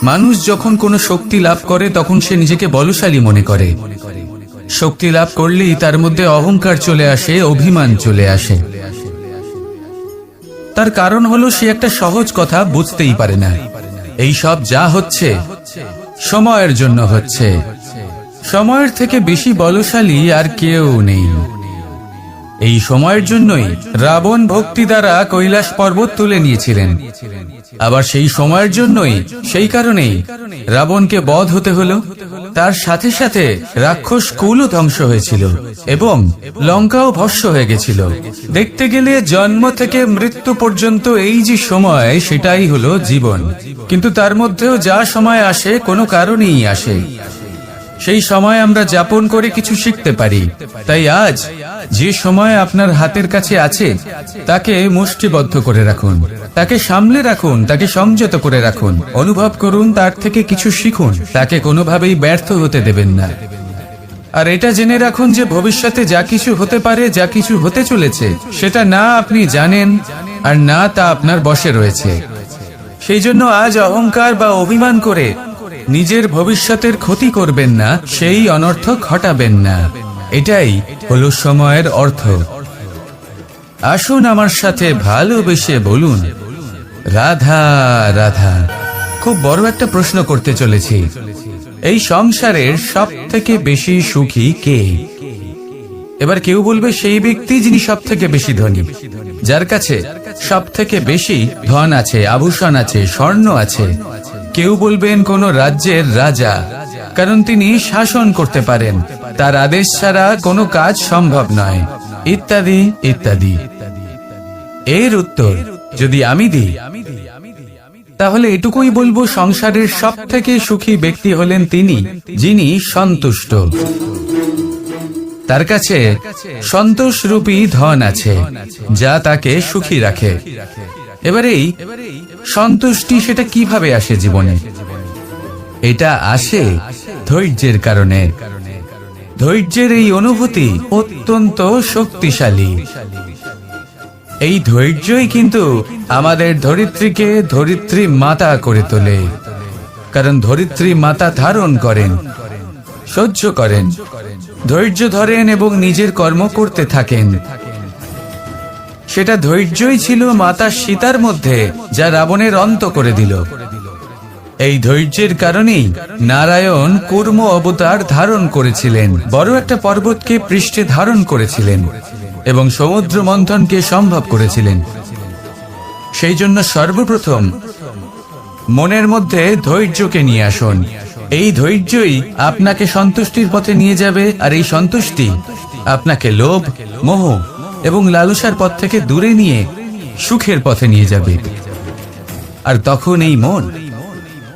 মানুষ যখন কোনো শক্তি লাভ করে তখন সে নিজেকে বলশালী মনে করে। শক্তি লাভ করলেই তার মধ্যে অহংকার চলে আসে, অভিমান চলে আসে। তার কারণ হলো সে একটা সহজ কথা বুঝতেই পারে না। এই সব যা হচ্ছে সময়ের জন্য হচ্ছে। সময়ের থেকে বেশি বলশালী আর কেউ নেই। এই সময়ের জন্যই রাবণ ভক্তি দ্বারা কৈলাস পর্বত তুলে নিয়েছিলেন। আবার সেই সময়ের জন্যই, সেই কারণেই রাবণকে বধ হতে হলো। তার সাথে সাথে রাক্ষস কুলও ধ্বংস হয়েছিল এবং লঙ্কাও ভস্ম হয়ে গেছিল। দেখতে গেলে জন্ম থেকে মৃত্যু পর্যন্ত এই যে সময়, সেটাই হলো জীবন। কিন্তু তার মধ্যেও যা সময় আসে কোনো কারণেই আসে। সেই সময় আমরা যাপন করে কিছু শিখতে পারি। তাই আজ যে সময় আপনার হাতের কাছে আছে তাকে মুষ্টিবদ্ধ করে রাখুন, তাকে সামলে রাখুন, তাকে সংযত করে রাখুন, অনুভব করুন, তার থেকে কিছু শিখুন। তাকে কোনোভাবেই ব্যর্থ হতে দেবেন না। আর এটা জেনে রাখুন যে ভবিষ্যতে যা কিছু হতে পারে, যা কিছু হতে চলেছে, সেটা না আপনি জানেন আর না তা আপনার বশে রয়েছে। সেই জন্য আজ অহংকার বা অভিমান করে নিজের ভবিষ্যতের ক্ষতি করবেন না, সেই অনর্থ ঘটাবেন না। এটাই হলো সময়ের অর্থ। আসুন আমার সাথে ভালোবেসে বলুন, রাধা রাধা। খুব বড় একটা প্রশ্ন করতে চলেছি। এই সংসারের সব থেকে বেশি সুখী কে? এবার কেউ বলবে সেই ব্যক্তি যিনি সব থেকে বেশি ধনী, যার কাছে সব থেকে বেশি ধন আছে, আভূষণ আছে, স্বর্ণ আছে। কেউ বলবেন কোন রাজ্যের রাজা, কারণ তিনি শাসন করতে পারেন, তার আদেশ ছাড়া কোনো কাজ সম্ভব নয়, ইত্যাদি ইত্যাদি। এর উত্তর যদি আমি দিই তাহলে এটুকুই বলবো, সংসারের সব থেকে সুখী ব্যক্তি হলেন তিনি যিনি সন্তুষ্ট। তার কাছে সন্তোষরূপী ধন আছে যা তাকে সুখী রাখে। এবারে এই সন্তুষ্টি সেটা কিভাবে আসে জীবনে? এটা আসে ধৈর্যের কারণে। ধৈর্যের এই অনুভূতি অত্যন্ত শক্তিশালী। এই ধৈর্যই কিন্তু আমাদের ধরিত্রীকে ধরিত্রী মাতা করে তোলে। কারণ ধরিত্রী মাতা ধারণ করেন, সহ্য করেন, ধৈর্য ধরেন এবং নিজের কর্ম করতে থাকেন। সেটা ধৈর্যই ছিল মাতা সীতার মধ্যে, যা রাবণের অন্ত করে দিল। এই ধৈর্যের কারণেই নারায়ণ কুর্ম অবতার ধারণ করেছিলেন, বড় একটা পর্বতকে পৃষ্ঠে ধারণ করেছিলেন এবং সমুদ্র মন্থনকে সম্ভব করেছিলেন। সেই জন্য সর্বপ্রথম মনের মধ্যে ধৈর্যকে নিয়ে আসুন। এই ধৈর্যই আপনাকে সন্তুষ্টির পথে নিয়ে যাবে, আর এই সন্তুষ্টি আপনাকে লোভ, মোহ এবং লালসার পথ থেকে দূরে নিয়ে সুখের পথে নিয়ে যাবে। আর তখন এই মন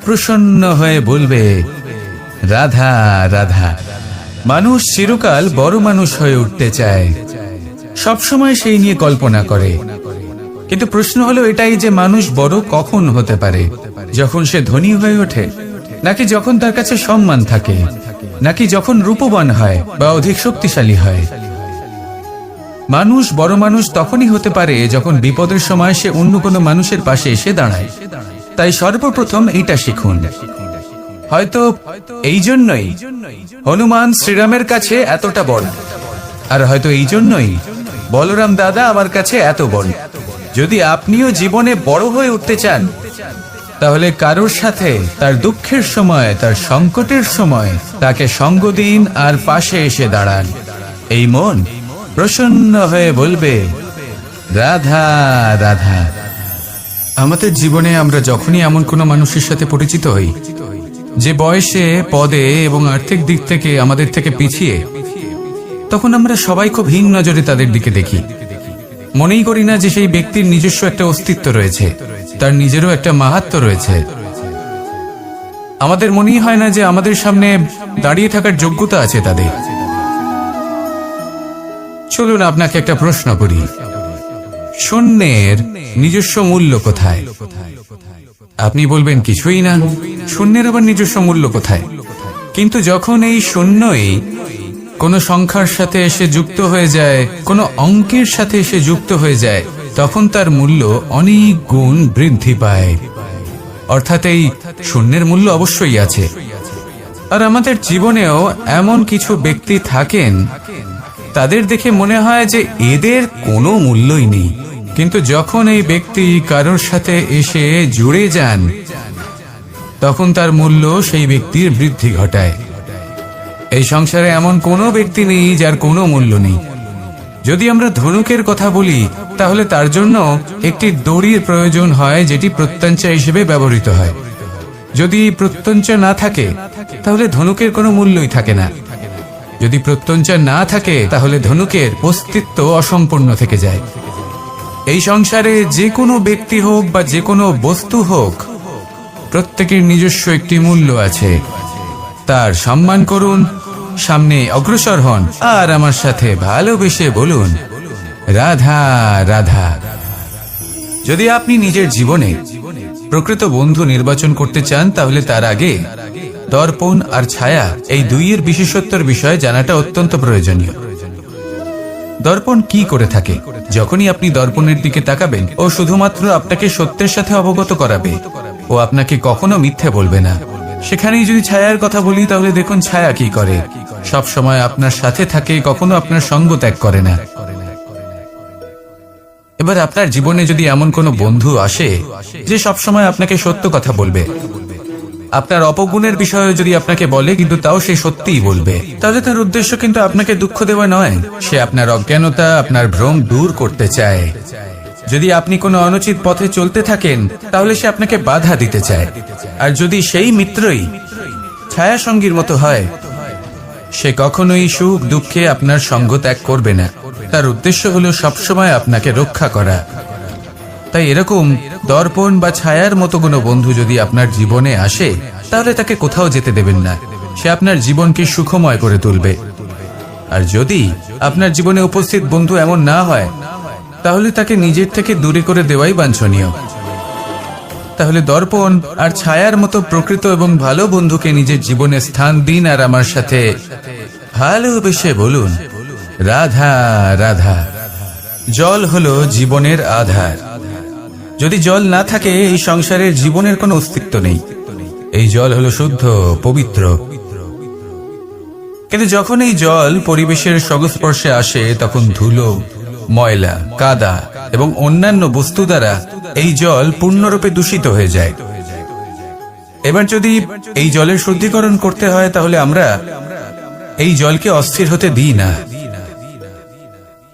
প্রসন্ন হয়ে বলবে, রাধা রাধা। মানুষ চিরকাল বড় মানুষ হয়ে উঠতে চায়, সবসময় সেই নিয়ে কল্পনা করে। কিন্তু প্রশ্ন হলো এটাই যে মানুষ বড় কখন হতে পারে? যখন সে ধনী হয়ে ওঠে, নাকি যখন তার কাছে সম্মান থাকে, নাকি যখন রূপবান হয় বা অধিক শক্তিশালী হয়? মানুষ বড় মানুষ তখনই হতে পারে যখন বিপদের সময় সে অন্য কোনো মানুষের পাশে এসে দাঁড়ায়। তাই সর্বপ্রথম এইটা শিখুন। হয়তো এই জন্যই হনুমান শ্রীরামের কাছে এতটা বড়, আর হয়তো এই জন্যই বলরাম দাদা আমার কাছে এত বড়। যদি আপনিও জীবনে বড় হয়ে উঠতে চান, তাহলে কারোর সাথে তার দুঃখের সময়, তার সংকটের সময় তাকে সঙ্গ দিন আর পাশে এসে দাঁড়ান। এই মন প্রসন্ন হয়ে বলবে, রাধা রাধা। আমাদের জীবনে আমরা যখনই এমন কোনো মানুষের সাথে পরিচিত হই যে বয়সে, পদে এবং আর্থিক দিক থেকে আমাদের থেকে পিছিয়ে, তখন আমরা সবাই খুব হীন নজরে তাদের দিকে দেখি। মনেই করি না যে সেই ব্যক্তির নিজস্ব একটা অস্তিত্ব রয়েছে, তার নিজেরও একটা মাহাত্ম্য রয়েছে। আমাদের মনেই হয় না যে আমাদের সামনে দাঁড়িয়ে থাকার যোগ্যতা আছে তাদের। চলুন আপনাকে একটা প্রশ্ন করি, শূন্যের নিজস্ব মূল্য কোথায়? আপনি বলবেন কিছুই না। শূন্যের আবার নিজস্ব মূল্য কোথায়? কিন্তু যখন এই শূন্যই কোনো সংখ্যার সাথে এসে যুক্ত হয়ে যায়, কোনো অঙ্কের সাথে এসে যুক্ত হয়ে যায়, তখন তার মূল্য অনেক গুণ বৃদ্ধি পায়। অর্থাৎ এই শূন্যের মূল্য অবশ্যই আছে। আর আমাদের জীবনেও এমন কিছু ব্যক্তি থাকেন, তাদের দেখে মনে হয় যে এদের কোনো মূল্যই নেই, কিন্তু যখন এই ব্যক্তি কারোর সাথে এসে জুড়ে যান, তখন তার মূল্য সেই ব্যক্তির বৃদ্ধি ঘটায়। এই সংসারে এমন কোনো ব্যক্তি নেই যার কোনো মূল্য নেই। যদি আমরা ধনুকের কথা বলি, তাহলে তার জন্য একটি দড়ির প্রয়োজন হয়, যেটি প্রত্যঞ্চা হিসেবে ব্যবহৃত হয়। যদি প্রত্যঞ্চা না থাকে, তাহলে ধনুকের কোনো মূল্যই থাকে না। যদি প্রত্যঞ্চা না থাকে, তাহলে ধনুকের অস্তিত্ব অসম্পূর্ণ থেকে যায়। এই সংসারে যে কোনো ব্যক্তি হোক বা যে কোনো বস্তু হোক, প্রত্যেকের নিজস্ব একটি মূল্য আছে। তার সম্মান করুন, সামনে অগ্রসর হন, আর আমার সাথে ভালোবেসে বলুন, রাধা রাধা। যদি আপনি নিজের জীবনে প্রকৃত বন্ধু নির্বাচন করতে চান, তাহলে তার আগে দর্পণ আর ছায়া, এই দুইয়ের বিশেষত্বের বিষয়ে জানাটা অত্যন্ত প্রয়োজনীয়। দর্পণ কি করে থাকে? যখনই আপনি দর্পণের দিকে তাকাবেন, ও শুধুমাত্র আপনাকে সত্যের সাথে অবগত করাবে, ও আপনাকে কখনো মিথ্যে বলবে না। সেখানেই যদি ছায়ার কথা বলি, তাহলে দেখুন ছায়া কি করে। সব সময় আপনার সাথে থাকে, কখনো আপনার সঙ্গ ত্যাগ করে না। এবার আপনার জীবনে যদি এমন কোনো বন্ধু আসে যে সব সময় আপনাকে সত্য কথা বলবে, আপনার অপগুণের বিষয়ে যদি আপনাকে বলে কিন্তু তাও সে সত্যিই বলবে, তাহলে তার উদ্দেশ্য কিন্তু আপনাকে দুঃখ দেওয়া নয়। সে আপনার অজ্ঞানতা, আপনার ভ্রম দূর করতে চায়। যদি আপনি কোনো অনুচিত পথে চলতে থাকেন, তাহলে সে আপনাকে বাধা দিতে চায়। আর যদি সেই মিত্রই ছায়া সঙ্গীর মতো হয়, সে কখনোই সুখ দুঃখে আপনার সঙ্গ ত্যাগ করবে না। তার উদ্দেশ্য হলো সবসময় আপনাকে রক্ষা করা। তাই এরকম দর্পণ বা ছায়ার মতো কোনো বন্ধু যদি আপনার জীবনে আসে, তাহলে তাকে কোথাও যেতে দেবেন না। সে আপনার জীবনকে সুখময় করে তুলবে। আর যদি আপনার জীবনে উপস্থিত বন্ধু এমন না হয়, তাহলে তাকে নিজের থেকে দূরে করে দেওয়াই বাঞ্ছনীয়। তাহলে দর্পণ আর ছায়ার মতো প্রকৃত এবং ভালো বন্ধুকে নিজের জীবনে স্থান দিন, আর আমার সাথে ভালোবেসে বলুন, রাধা রাধা। জল হলো জীবনের আধার। যদি জল না থাকে, এই সংসারের জীবনের কোনো অস্তিত্ব নেই। এই জল হলো শুদ্ধ, পবিত্র। কিন্তু যখন এই জল পরিবেশের সংস্পর্শে আসে, তখন ধুলো, ময়লা, কাদা এবং অন্যান্য বস্তু দ্বারা এই জল পূর্ণরূপে দূষিত হয়ে যায়। এবার যদি এই জলের শুদ্ধিকরণ করতে হয়, তাহলে আমরা এই জলকে অস্থির হতে দিই না,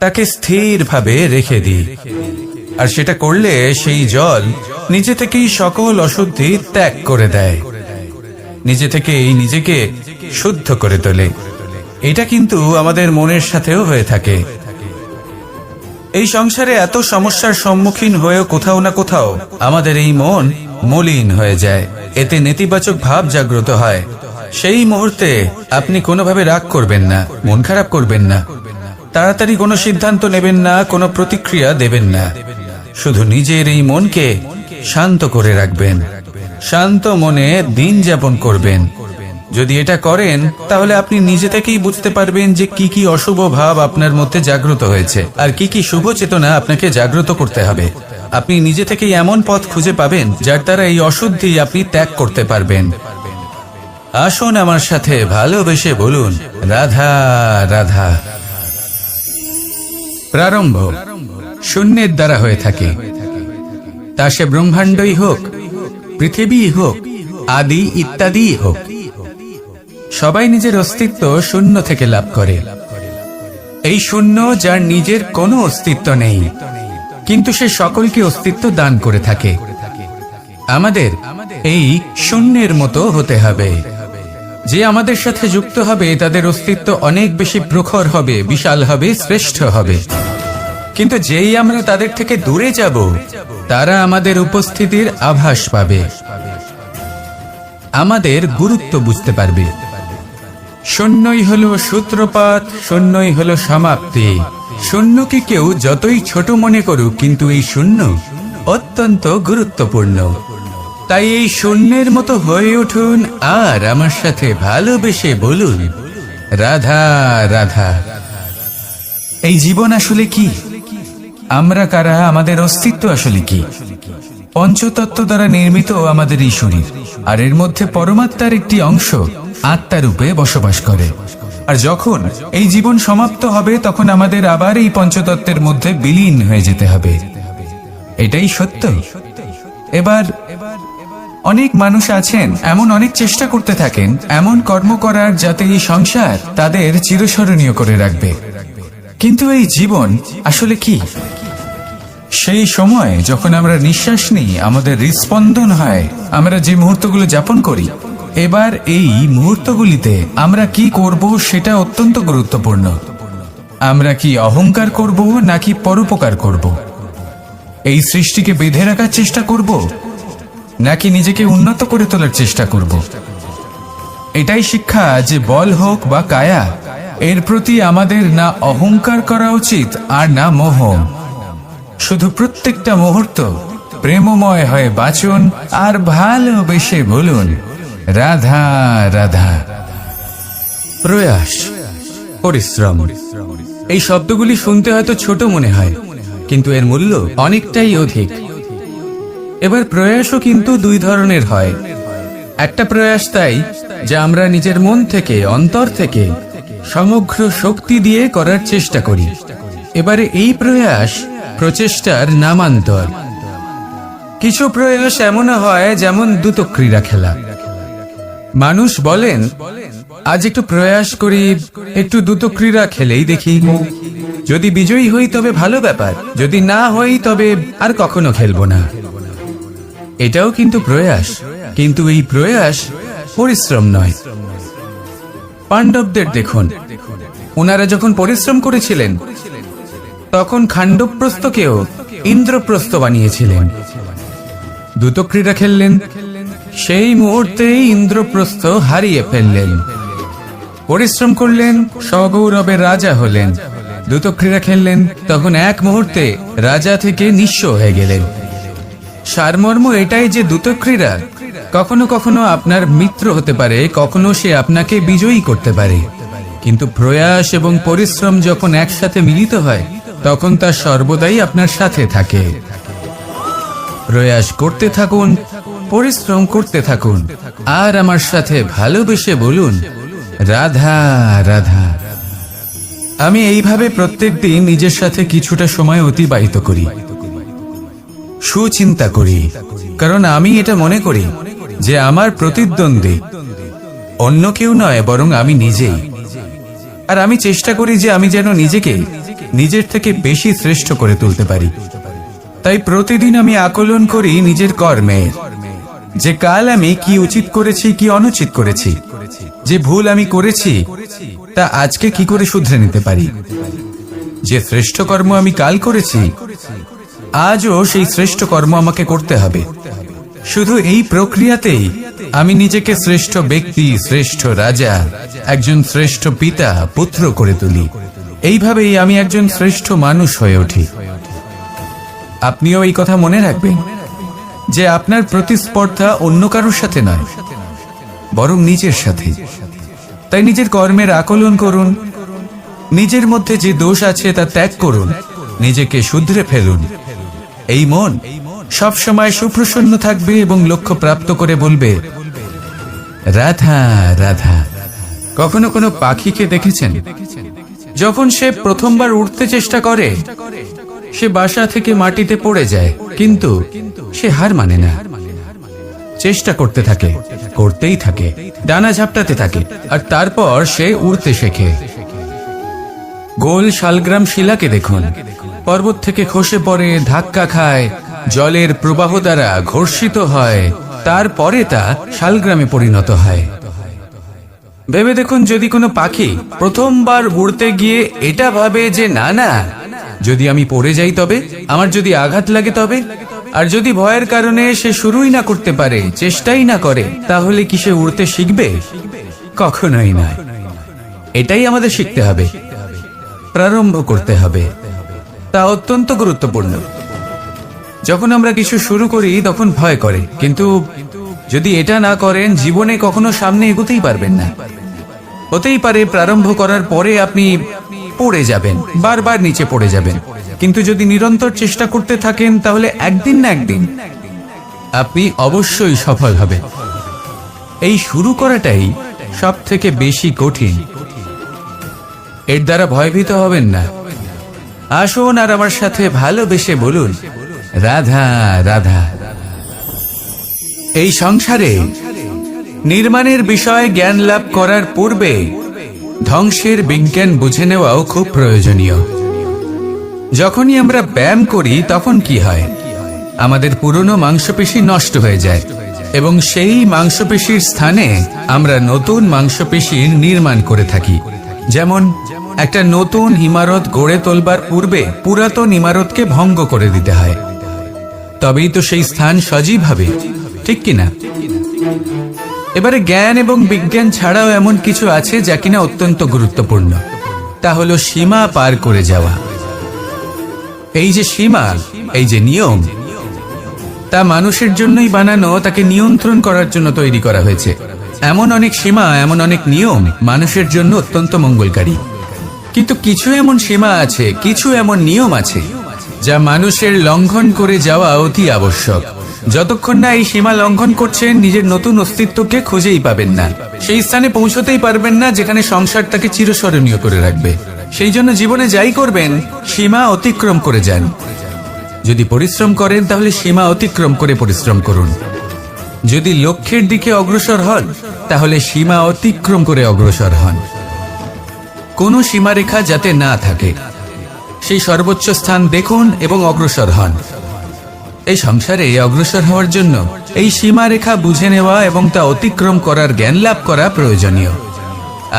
তাকে স্থিরভাবে রেখে দিই। আর সেটা করলে সেই জল নিজে থেকেই সকল অশুদ্ধি ত্যাগ করে দেয়, নিজে থেকেই নিজেকে শুদ্ধ করে তোলে। এটা কিন্তু আমাদের মনের সাথেও হয়ে থাকে। এই সংসারে এত সমস্যার সম্মুখীন হয়েও কোথাও না কোথাও আমাদের এই মন মলিন হয়ে যায়। এতে নেতিবাচক ভাব জাগ্রত হয়। সেই মুহূর্তে আপনি কোনোভাবে রাগ করবেন না, মন খারাপ করবেন না, তাড়াতাড়ি কোনো সিদ্ধান্ত নেবেন না, কোনো প্রতিক্রিয়া দেবেন না। শুধু নিজের এই মনকে শান্ত করে রাখবেন, শান্ত মনে দিন যাপন করবেন। যদি এটা করেন, তাহলে আপনি নিজে থেকেই বুঝতে পারবেন যে কি কি অশুভ ভাব আপনার মধ্যে জাগ্রত হয়েছে, আর কি কি শুভ চেতনা আপনাকে জাগ্রত করতে হবে। আপনি নিজে থেকেই এমন পথ খুঁজে পাবেন, যার দ্বারা এই অশুদ্ধি আপনি ত্যাগ করতে পারবেন। আসুন আমার সাথে ভালোবেসে বলুন, রাধা রাধা। প্রারম্ভ শূন্যের দ্বারা হয়ে থাকে, তা সে ব্রহ্মাণ্ডই হোক, পৃথিবী হোক, আদি ইত্যাদি হোক। সবাই নিজের অস্তিত্ব শূন্য থেকে লাভ করে। এই শূন্য যার নিজের কোনো অস্তিত্ব নেই, কিন্তু সে সকলকে অস্তিত্ব দান করে থাকে। আমাদের এই শূন্যের মতো হতে হবে। যে আমাদের সাথে যুক্ত হবে, তাদের অস্তিত্ব অনেক বেশি প্রখর হবে, বিশাল হবে, শ্রেষ্ঠ হবে। কিন্তু যেই আমরা তাদের থেকে দূরে যাব, তারা আমাদের উপস্থিতির আভাস পাবে, আমাদের গুরুত্ব বুঝতে পারবে। শূন্যই হলো সূত্রপাত, শূন্যই হলো সমাপ্তি। শূন্যকে কেউ যতই ছোট মনে করুক, কিন্তু এই শূন্য অত্যন্ত গুরুত্বপূর্ণ। তাই এই শূন্যের মতো হয়ে উঠুন, আর আমার সাথে ভালোবেসে বলুন, রাধা রাধা। এই জীবন আসলে কি? আমরা কারা? আমাদের অস্তিত্ব আসলে কি? পঞ্চতত্ত্ব দ্বারা নির্মিত আমাদের এই শরীর, আর এর মধ্যে পরমাত্মার একটি অংশ আত্মারূপে বসবাস করে। আর যখন এই জীবন সমাপ্ত হবে তখন আমাদের আবার এই পঞ্চতত্ত্বের মধ্যে বিলীন হয়ে যেতে হবে। এটাই সত্য। এবার অনেক মানুষ আছেন এমন অনেক চেষ্টা করতে থাকেন এমন কর্ম করার যাতে এই সংসার তাদের চিরস্মরণীয় করে রাখবে। কিন্তু এই জীবন আসলে কি? সেই সময় যখন আমরা নিঃশ্বাস নিই, আমাদের হৃদস্পন্দন হয়, আমরা যে মুহূর্তগুলো যাপন করি, এবার এই মুহূর্তগুলিতে আমরা কি করব সেটা অত্যন্ত গুরুত্বপূর্ণ। আমরা কি অহংকার করব নাকি পরোপকার করব? এই সৃষ্টিকে বেঁধে রাখার চেষ্টা করব নাকি নিজেকে উন্নত করে তোলার চেষ্টা করব? এটাই শিক্ষা যে বল হোক বা কায়া, এর প্রতি আমাদের না অহংকার করা উচিত আর না মোহ। শুধু প্রত্যেকটা মুহূর্ত প্রেমময় হয়ে বাঁচুন আর ভালোবেসে বলুন রাধা রাধা। প্রয়াস, পরিশ্রম, এই শব্দগুলি শুনতে হয়তো ছোট মনে হয়, কিন্তু এর মূল্য অনেকটাই অধিক। এবার প্রয়াসও কিন্তু দুই ধরনের হয়। একটা প্রয়াস তাই যা আমরা নিজের মন থেকে, অন্তর থেকে সমগ্র শক্তি দিয়ে করার চেষ্টা করি। এবারে এই প্রয়াস প্রচেষ্টার নামান্তর। কিছু প্রয়াস এমন হয় যেমন দ্রুতক্রীড়া খেলা। মানুষ বলেন আজ একটু প্রয়াস করি, একটু দ্রুতক্রীড়া খেলেই দেখি, যদি বিজয়ী হই তবে ভালো ব্যাপার, যদি না হই তবে আর কখনো খেলবো না। এটাও কিন্তু প্রয়াস, কিন্তু এই প্রয়াস পরিশ্রম নয়। পাণ্ডবদের দেখুন, ওনারা যখন পরিশ্রম করেছিলেন তখন খাণ্ডবপ্রস্থকেও ইন্দ্রপ্রস্থ বানিয়েছিলেন। দ্রুতক্রীড়া খেললেন, সেই মুহূর্তেই ইন্দ্রপ্রস্থ হারিয়ে ফেললেন। পরিশ্রম করলেন, সগৌরবের রাজা হলেন। দ্রুতক্রীড়া খেললেন, তখন এক মুহূর্তে রাজা থেকে নিঃস্ব হয়ে গেলেন। সারমর্ম এটাই যে দ্রুতক্রীড়া কখনো কখনো আপনার মিত্র হতে পারে, কখনো সে আপনাকে বিজয়ী করতে পারে, কিন্তু প্রয়াস এবং পরিশ্রম যখন একসাথে মিলিত হয় তখন তা সর্বদাই আপনার সাথে থাকে। প্রয়াস করতে থাকুন, পরিশ্রম করতে থাকুন, আর আমার সাথে ভালোবেসে বলুন রাধা রাধা। আমি এইভাবে প্রত্যেকদিন নিজের সাথে কিছুটা সময় অতিবাহিত করি, সুচিন্তা করি, কারণ আমি এটা মনে করি যে আমার প্রতিদ্বন্দ্বী অন্য কেউ নয় বরং আমি নিজেই। আর আমি চেষ্টা করি যে আমি যেন নিজেকে নিজের থেকে বেশি শ্রেষ্ঠ করে তুলতে পারি। তাই প্রতিদিন আমি আকলন করি নিজের কর্মের, যে কাল আমি কি উচিত করেছি কি অনুচিত করেছি, যে ভুল আমি করেছি তা আজকে কি করে শুধরে নিতে পারি। যে শ্রেষ্ঠ কর্ম আমি কাল করেছি আজও সেই শ্রেষ্ঠ কর্ম আমাকে করতে হবে। শুধু এই প্রক্রিয়াতেই আমি নিজেকে শ্রেষ্ঠ ব্যক্তি, শ্রেষ্ঠ রাজা, একজন শ্রেষ্ঠ পিতা, পুত্র করে তুলি। এইভাবেই আমি একজন শ্রেষ্ঠ মানুষ হয়ে উঠি। আপনিও এই কথা মনে রাখবেন যে আপনার প্রতিস্পর্ধা অন্য কারোর সাথে নয় বরং নিজের সাথে। তাই নিজের কর্মের আকলন করুন, নিজের মধ্যে যে দোষ আছে তা ত্যাগ করুন, নিজেকে শুধরে ফেলুন। এই মন সবসময় সুপ্রসন্ন থাকবে এবং লক্ষ্য প্রাপ্ত করে বলবে রাধা রাধা। কখনো কোনো পাখিকে দেখেছেন? যখন সে প্রথমবার উঠতে চেষ্টা করে সে বাসা থেকে মাটিতে পড়ে যায়, কিন্তু সে হার মানে না, চেষ্টা করতে থাকে, করতেই থাকে, ডানা ঝাপটাতে থাকে, আর তারপর সে উড়তে শেখে। গোল শালগ্রাম শিলাকে দেখুন, পর্বত থেকে খসে পড়ে, ধাক্কা খায়, জলের প্রবাহ দ্বারা ঘর্ষিত হয়, তারপরে তা শালগ্রামে পরিণত হয়। ভেবে দেখুন, যদি কোনো পাখি প্রথমবার উড়তে গিয়ে এটা ভাবে যে না না, যদি আমি পড়ে যাই তবে, আমার যদি আঘাত লাগে তবে, আর যদি ভয়ের কারণে সে শুরুই না করতে পারে, চেষ্টাই না করে, তাহলে কি সে উড়তে শিখবে? কখনোই নয়। এটাই আমাদের শিখতে হবে, প্রারম্ভ করতে হবে। তা অত্যন্ত গুরুত্বপূর্ণ। যখন আমরা কিছু শুরু করি তখন ভয় করে, কিন্তু যদি এটা না করেন জীবনে কখনো সামনে এগোতেই পারবেন না। হতেই পারে প্রারম্ভ করার পরে আপনি পড়ে যাবেন, বারবার নিচে পড়ে যাবেন, কিন্তু যদি নিরন্তর চেষ্টা করতে থাকেন তাহলে একদিন না একদিন আপনি অবশ্যই সফল হবে। এই শুরু করাটাই সব থেকে বেশি কঠিন। এর দ্বারা ভয়ভীত হবেন না। আসুন আর আমার সাথে ভালোবেসে বলুন, রাধা রাধা। এই সংসারে নির্মাণের বিষয়ে জ্ঞান লাভ করার পূর্বে ধ্বংসের বিজ্ঞান বুঝে নেওয়াও খুব প্রয়োজনীয়। যখনই আমরা ব্যায়াম করি তখন কি হয়, আমাদের পুরনো মাংসপেশি নষ্ট হয়ে যায় এবং সেই মাংসপেশির স্থানে আমরা নতুন মাংসপেশির নির্মাণ করে থাকি। যেমন একটা নতুন ইমারত গড়ে তোলবার পূর্বে পুরাতন ইমারতকে ভঙ্গ করে দিতে হয়, তবেই তো সেই স্থান সজীব হবে, ঠিক কিনা? এবারে জ্ঞান এবং বিজ্ঞান ছাড়াও এমন কিছু আছে যা কিনা অত্যন্ত গুরুত্বপূর্ণ। তা হলো সীমা পার করে যাওয়া। এই যে সীমা, এই যে নিয়ম, তা মানুষের জন্যই বানানো, তাকে নিয়ন্ত্রণ করার জন্য তৈরি করা হয়েছে। এমন অনেক সীমা, এমন অনেক নিয়ম মানুষের জন্য অত্যন্ত মঙ্গলকারী। কিন্তু কিছু এমন সীমা আছে, কিছু এমন নিয়ম আছে যা মানুষের লঙ্ঘন করে যাওয়া অতি আবশ্যক। যতক্ষণ না এই সীমা লঙ্ঘন করছেন, নিজের নতুন অস্তিত্বকে খুঁজেই পাবেন না, সেই স্থানে পৌঁছতেই পারবেন না যেখানে সংসার তাকে চিরস্মরণীয় করে রাখবে। সেই জন্য জীবনে যাই করবেন, সীমা অতিক্রম করে যান। যদি পরিশ্রম করেন তাহলে সীমা অতিক্রম করে পরিশ্রম করুন। যদি লক্ষ্যের দিকে অগ্রসর হন তাহলে সীমা অতিক্রম করে অগ্রসর হন। কোনো সীমারেখা যাতে না থাকে, সেই সর্বোচ্চ স্থান দেখুন এবং অগ্রসর হন। এই সংসারে অগ্রসর হওয়ার জন্য এই সীমারেখা বুঝে নেওয়া এবং তা অতিক্রম করার জ্ঞান লাভ করা প্রয়োজনীয়।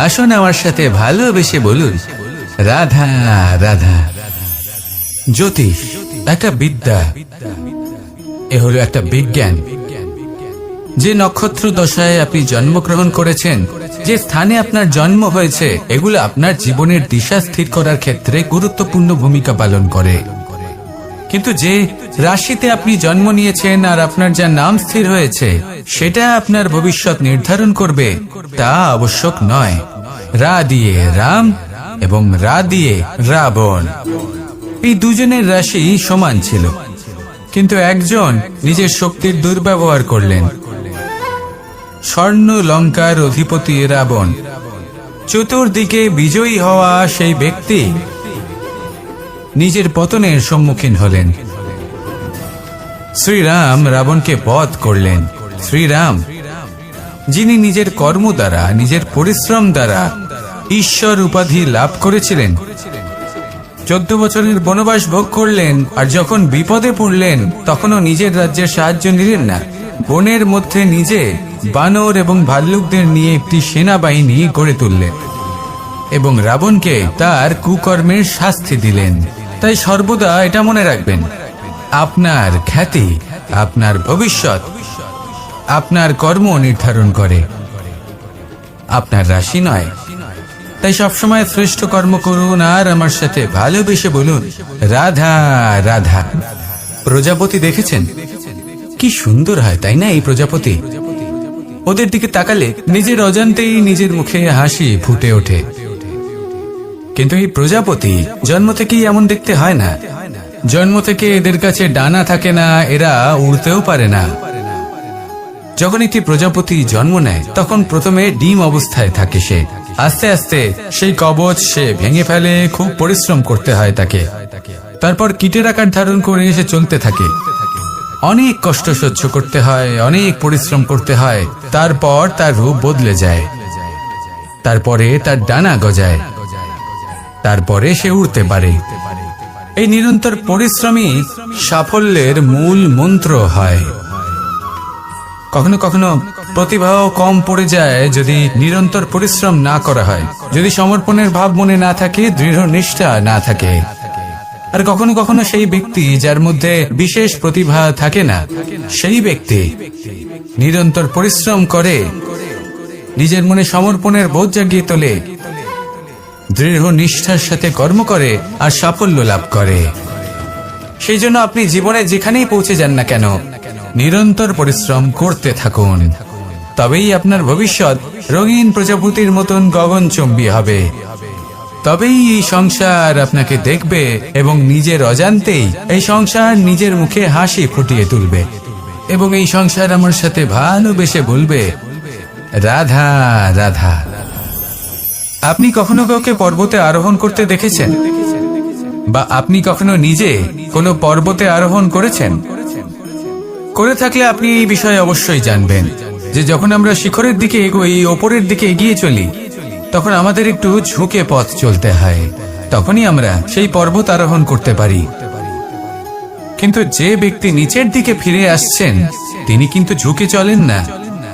আসুন আমার সাথে ভালোবেসে বলুন, রাধা রাধা। জ্যোতিষ একটা বিদ্যা, এ হলো একটা বিজ্ঞান। যে নক্ষত্র দশায় আপনি জন্মগ্রহণ করেছেন, যে স্থানে আপনার জন্ম হয়েছে, এগুলো আপনার জীবনের দিশা স্থির করার ক্ষেত্রে গুরুত্বপূর্ণ ভূমিকা পালন করে। কিন্তু যে রাশিতে আপনি জন্ম নিয়েছেন আর আপনার যা নাম স্থির হয়েছে, সেটা আপনার ভবিষ্যৎ নির্ধারণ করবে তা আবশ্যক নয়। রা দিয়ে রাম এবং রা দিয়ে রাবণ, এই দুজনের রাশি সমান ছিল, কিন্তু একজন নিজের শক্তির দুর্ব্যবহার করলেন। স্বর্ণ লঙ্কার অধিপতি রাবণ, চতুর্দিকে বিজয়ী হওয়া সেই ব্যক্তি নিজের পতনের সম্মুখীন হলেন। শ্রীরাম রাবণকে বধ করলেন। শ্রীরাম, যিনি নিজের কর্ম দ্বারা, নিজের পরিশ্রম দ্বারা ঈশ্বর উপাধি লাভ করেছিলেন, 14 বছরের বনবাস ভোগ করলেন, আর যখন বিপদে পড়লেন তখনও নিজের রাজ্যের সাহায্য নিলেন না। বনের মধ্যে নিজে বানর এবং ভাল্লুকদের নিয়ে একটি সেনাবাহিনী গড়ে তুললেন এবং রাবণকে তার কুকর্মের শাস্তি দিলেন। তাই সর্বদা এটা মনে রাখবেন, আপনার খ্যাতি, আপনার ভবিষ্যৎ আপনার কর্ম নির্ধারণ করে, আপনার রাশি নয়। তাই সবসময় শ্রেষ্ঠ কর্ম করুন আর আমার সাথে ভালোবেসে বলুন, রাধা রাধা। প্রজাপতি দেখেছেন কি সুন্দর হয়, তাই না? এই প্রজাপতি, ওদের দিকে তাকালে নিজের অজান্তেই নিজের মুখে হাসি ফুটে ওঠে। কিন্তু এই প্রজাপতি জন্ম থেকেই এমন দেখতে হয় না। জন্ম থেকে এদের কাছে ডানা থাকে না, এরা উড়তেও পারে না। যখন একটি প্রজাপতি জন্ম নেয় তখন প্রথমে ডিম অবস্থায় থাকে সে। আস্তে আস্তে সেই কবচ সে ভেঙে ফেলে, খুব পরিশ্রম করতে হয় তাকে। তারপর কীটের আকার ধারণ করে সে চলতে থাকে, অনেক কষ্ট সহ্য করতে হয়, অনেক পরিশ্রম করতে হয়। তারপর তার রূপ বদলে যায়, তারপরে তার ডানা গজায়, তারপরে সে উড়তে পারে। এই নিরন্তর পরিশ্রমই সাফল্যের মূল মন্ত্র হয়। কখনো কখনো প্রতিভাও কম পড়ে যায় যদি নিরন্তর পরিশ্রম না করা হয়, যদি সমর্পণের ভাব মনে না থাকে, দৃঢ় নিষ্ঠা না থাকে। আর কখনো কখনো সেই ব্যক্তি যার মধ্যে বিশেষ প্রতিভা থাকে না, সেই ব্যক্তি নিরন্তর পরিশ্রম করে, নিজের মনে সমর্পণের বোধ জাগিয়ে তোলে, দৃঢ় নিষ্ঠার সাথে কর্ম করে আর সাফল্য লাভ করে। সেই জন্য আপনি জীবনে যেখানেই পৌঁছে যান না কেন, নিরন্তর পরিশ্রম করতে থাকুন, তবেই আপনার ভবিষ্যৎ রঙিন প্রজাপতির মতন গগনচুম্বী হবে। তবেই এই সংসার আপনাকে দেখবে এবং নিজের অজান্তেই এই সংসার নিজের মুখে হাসি ফুটিয়ে তুলবে। এবং এই সংসার আমার সাথে ভালোবেসে বলবে, রাধা রাধা। আপনি কখনো কাউকে পর্বতে আরোহণ করতে দেখেছেন? বা আপনি কখনো নিজে কোনো পর্বতে আরোহণ করেছেন? করে থাকলে আপনি এই বিষয়ে অবশ্যই জানবেন যে যখন আমরা শিখরের দিকে এগোই, ওপরের দিকে এগিয়ে চলি, তখন আমাদের একটু ঝুঁকে পথ চলতে হয়, তখনই আমরা সেই পর্বত আরোহণ করতে পারি। কিন্তু যে ব্যক্তি নিচের দিকে ফিরে আসছেন, তিনি কিন্তু ঝুঁকে চলেন না,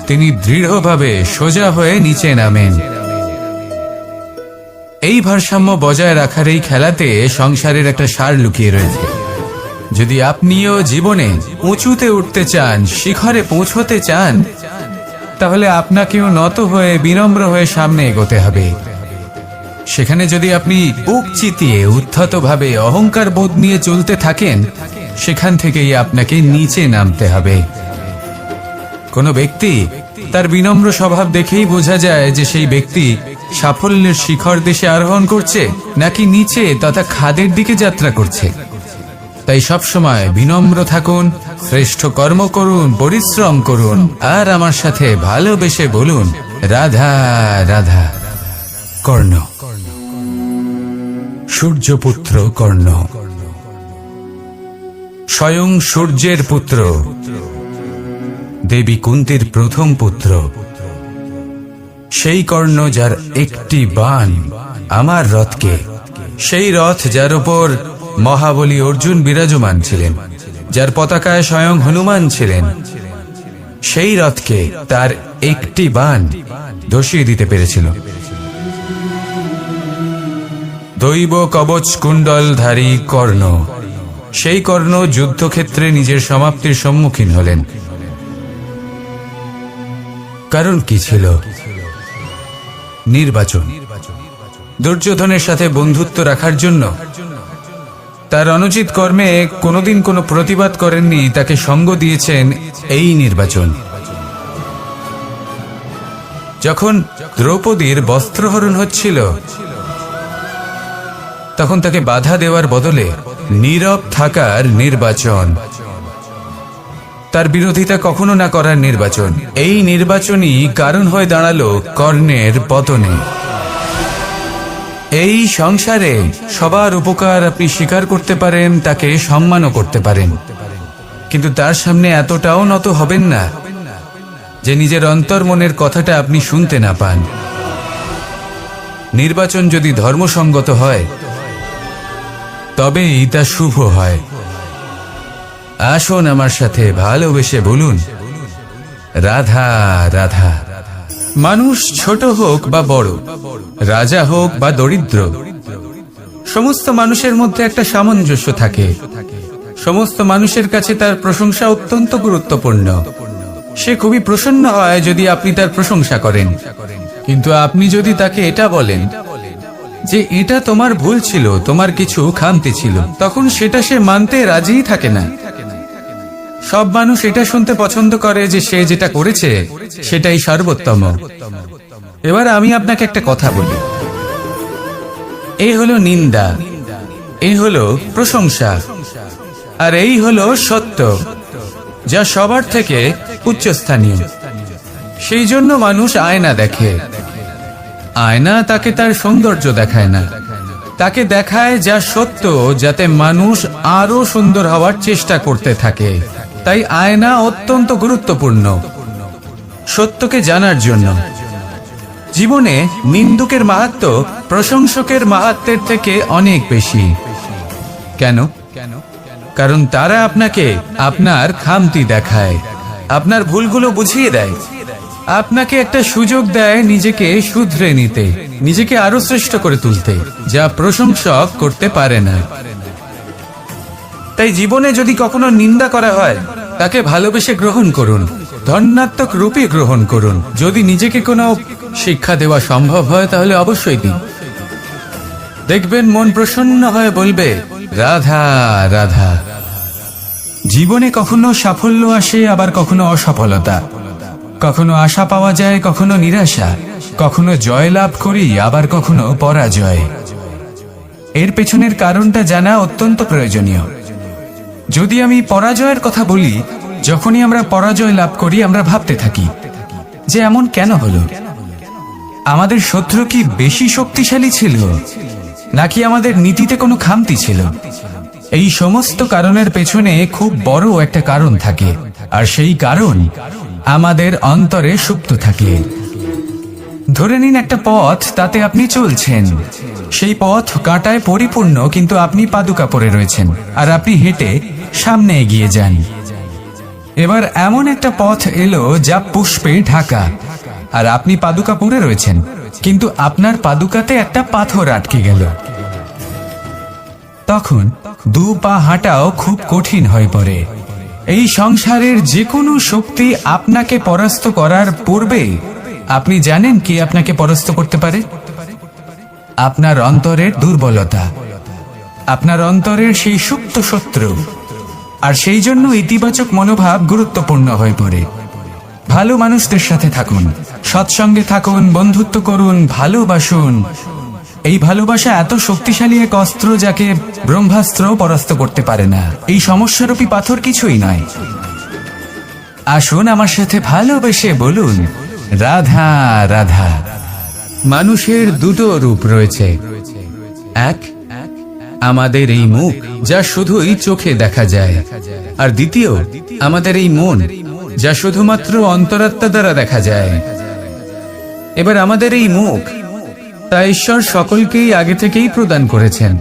তিনি দৃঢ়ভাবে সোজা হয়ে নিচে নামেন। এই ভারসাম্য বজায় রাখার এই খেলাতে সংসারের একটা সার লুকিয়ে রয়েছে। যদি আপনিও জীবনে উঁচুতে উঠতে চান, শিখরে পৌঁছতে চান, তাহলে আপনাকেও নত হয়ে বিনম্র হয়ে সামনে এগোতে হবে। সেখানে যদি আপনি বুক চিতিয়ে উদ্ধতভাবে অহংকার বোধ নিয়ে চলতে থাকেন, সেখান থেকেই আপনাকে নিচে নামতে হবে। কোনো ব্যক্তি তার বিনম্র স্বভাব দেখেই বোঝা যায় যে সেই ব্যক্তি সাফল্যের শিখর দেশে আরোহণ করছে নাকি নিচে তথা খাদের দিকে যাত্রা করছে। তাই সবসময় বিনম্র থাকুন, শ্রেষ্ঠ কর্ম করুন, পরিশ্রম করুন, আর আমার সাথে ভালোবেসে বলুন, রাধা রাধা। কর্ণ, সূর্যপুত্র কর্ণ, স্বয়ং সূর্যের পুত্র, দেবী কুন্তীর প্রথম পুত্র। সেই কর্ণ যার একটি বাণ আমার রথকে, সেই রথ যার উপর মহাবলী অর্জুন বিরাজমান ছিলেন, যার পতাকায় স্বয়ং হনুমান ছিলেন, সেই রথকে তার একটি বাণ ধসিয়ে দিতে পেরেছিল। দৈব কবচ কুণ্ডলধারী কর্ণ, সেই কর্ণ যুদ্ধক্ষেত্রে নিজের সমাপ্তির সম্মুখীন হলেন। কারণ কি ছিল? নির্বাচন। দুর্যোধনের সাথে বন্ধুত্ব রাখার জন্য তার অনুচিত কর্মে কোনোদিন কোনো প্রতিবাদ করেননি, তাকে সঙ্গ দিয়েছেন এই নির্বাচন। যখন দ্রৌপদীর বস্ত্রহরণ হচ্ছিল, তখন তাকে বাধা দেওয়ার বদলে নীরব থাকার নির্বাচন, তার বিরোধিতা কখনো না করার নির্বাচন, এই নির্বাচনই কারণ হয়ে দাঁড়ালো কর্ণের পতনে। এই সংসারে সবার উপকার আপনি স্বীকার করতে পারেন, তাকে সম্মানও করতে পারেন, কিন্তু তার সামনে এতটাও নত হবেন না যে নিজের অন্তর মনের কথাটা আপনি শুনতে না পান। নির্বাচন যদি ধর্মসঙ্গত হয়, তবেই তা শুভ হয়। আসুন আমার সাথে ভালোবেসে বলুন, রাধা রাধা। মানুষ ছোট হোক বা বড়, রাজা হোক বা দরিদ্র, সমস্ত মানুষের মধ্যে একটা সামঞ্জস্য থাকে। সমস্ত মানুষের কাছে তার প্রশংসা অত্যন্ত গুরুত্বপূর্ণ। সে খুবই প্রসন্ন হয় যদি আপনি তার প্রশংসা করেন, কিন্তু আপনি যদি তাকে এটা বলেন যে এটা তোমার ভুল ছিল, তোমার কিছু খামতি ছিল, তখন সেটা সে মানতে রাজিই থাকে না। সব মানুষ এটা শুনতে পছন্দ করে যে সে যেটা করেছে সেটাই সর্বোত্তম। এবার আমি আপনাকে একটা কথা বলি, এই হলো নিন্দা, এই হলো প্রশংসা, আর এই হলো সত্য, যা সবার থেকে উচ্চস্থানীয়। সেই জন্য মানুষ আয়না দেখে। আয়না তাকে তার সৌন্দর্য দেখায় না, তাকে দেখায় যা সত্য, যাতে মানুষ আরো সুন্দর হওয়ার চেষ্টা করতে থাকে। তাই আয়না অত্যন্ত গুরুত্বপূর্ণ সত্যকে জানার জন্য। জীবনে নিন্দুকের মাহাত্ম্য প্রশংসকের মাহাত্ম্যের থেকে অনেক বেশি। কেন? কারণ তারা আপনাকে আপনার খামতি দেখায়, আপনার ভুলগুলো বুঝিয়ে দেয়, আপনাকে একটা সুযোগ দেয় নিজেকে শুধরে নিতে, নিজেকে আরো শ্রেষ্ঠ করে তুলতে, যা প্রশংসক করতে পারে না। তাই জীবনে যদি কখনো নিন্দা করা হয়, তাকে ভালোবেসে গ্রহণ করুন, ধন্যাত্মক রূপে গ্রহণ করুন। যদি নিজেকে কোনো শিক্ষা দেওয়া সম্ভব হয়, তাহলে অবশ্যই দিন। দেখবেন মন প্রসন্ন হয়ে বলবে, রাধা রাধা। জীবনে কখনো সাফল্য আসে, আবার কখনো অসফলতা, কখনো আশা পাওয়া যায়, কখনো নিরাশা, কখনো জয় লাভ করি, আবার কখনো পরাজয়। এর পেছনের কারণটা জানা অত্যন্ত প্রয়োজনীয়। যদি আমি পরাজয়ের কথা বলি, যখনই আমরা পরাজয় লাভ করি আমরা ভাবতে থাকি যে এমন কেন হলো। আমাদের শত্রু কি বেশি শক্তিশালী ছিল, নাকি আমাদের নীতিতে কোনো খামতি ছিল? এই সমস্ত কারণের পেছনে খুব বড় একটা কারণ থাকে, আর সেই কারণ আমাদের অন্তরে সুপ্ত থাকে। ধরে নিন একটা পথ, তাতে আপনি চলছেন, সেই পথ কাঁটায় পরিপূর্ণ, কিন্তু আপনি পাদুকা পরে রয়েছেন আর আপনি হেঁটে সামনে এগিয়ে যান। এবার এমন একটা পথ এলো যা পুষ্পে ঢাকা, আর আপনি পাদুকা পরে রয়েছেন, কিন্তু আপনার পাদুকাতে একটা পাথর আটকে গেল। তখন দু পা হাঁটাও খুব কঠিন হয়ে পড়ে। এই সংসারের যে কোনো শক্তি আপনাকে পরাস্ত করার পূর্বে আপনি জানেন কি আপনাকে পরাস্ত করতে পারে? আপনার অন্তরের দুর্বলতা, আপনার অন্তরের সেই সুপ্ত শত্রু। আর সেই জন্য ইতিবাচক মনোভাব গুরুত্বপূর্ণ হয়ে পড়ে। ভালো মানুষদের সাথে থাকুন, সৎসঙ্গে থাকুন, বন্ধুত্ব করুন, ভালোবাসুন। এই ভালোবাসা এত শক্তিশালী এক অস্ত্র যাকে ব্রহ্মাস্ত্র পরাস্ত করতে পারে না। এই সমস্যারূপী পাথর কিছুই নয়। আসুন আমার সাথে ভালোবেসে বলুন, রাধা রাধা। মানুষের দুটো রূপ রয়েছে। এক, আমাদের এই মুখ যা শুধুই চোখে দেখা যায়, আর দ্বিতীয় আমাদের এই মন যা শুধুমাত্র অন্তরাত্মা দ্বারা দেখা যায়। এবার আমাদের এই মুখ তা ঈশ্বর সকলকেই আগে থেকেই প্রদান করেছেন,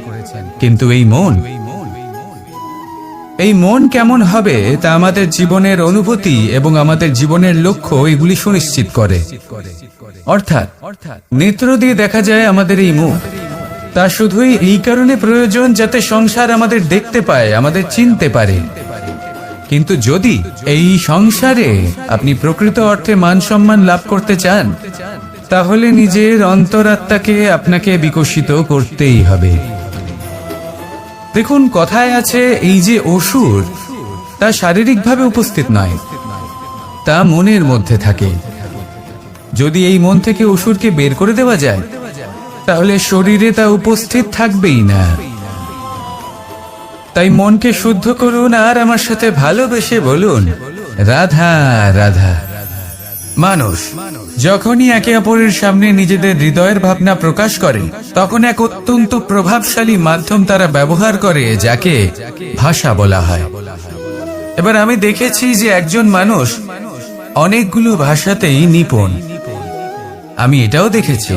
কিন্তু এই মন কেমন হবে তা আমাদের জীবনের অনুভূতি এবং আমাদের জীবনের লক্ষ্য এগুলি সুনিশ্চিত করে। অর্থাৎ নেত্র দিয়ে দেখা যায় আমাদের এই মুখ, তা শুধুই এই কারণে প্রয়োজন যাতে সংসার আমাদের দেখতে পায়, আমাদের চিনতে পারে। কিন্তু যদি এই সংসারে আপনি প্রকৃত অর্থে মান সম্মান লাভ করতে চান, তাহলে নিজের অন্তরাত্মাকে আপনাকে বিকশিত করতেই হবে। দেখুন, কথায় আছে এই যে অসুর, তা শারীরিকভাবে উপস্থিত নয়, তা মনের মধ্যে থাকে। যদি এই মন থেকে অসুরকে বের করে দেওয়া যায়, তাহলে শরীরে তা উপস্থিত থাকবেই না। তাই মনকে শুদ্ধ করুন আর আমার সাথে ভালোবেসে বলুন, রাধা রাধা। মানুষ যখনই একে অপরের সামনে নিজেদের হৃদয়ের ভাবনা প্রকাশ করে, তখন এক অত্যন্ত প্রভাবশালী মাধ্যম তারা ব্যবহার করে, যাকে ভাষা বলা হয়। এবার আমি দেখেছি যে একজন মানুষ অনেকগুলো ভাষাতেই নিপুণ। আমি এটাও দেখেছি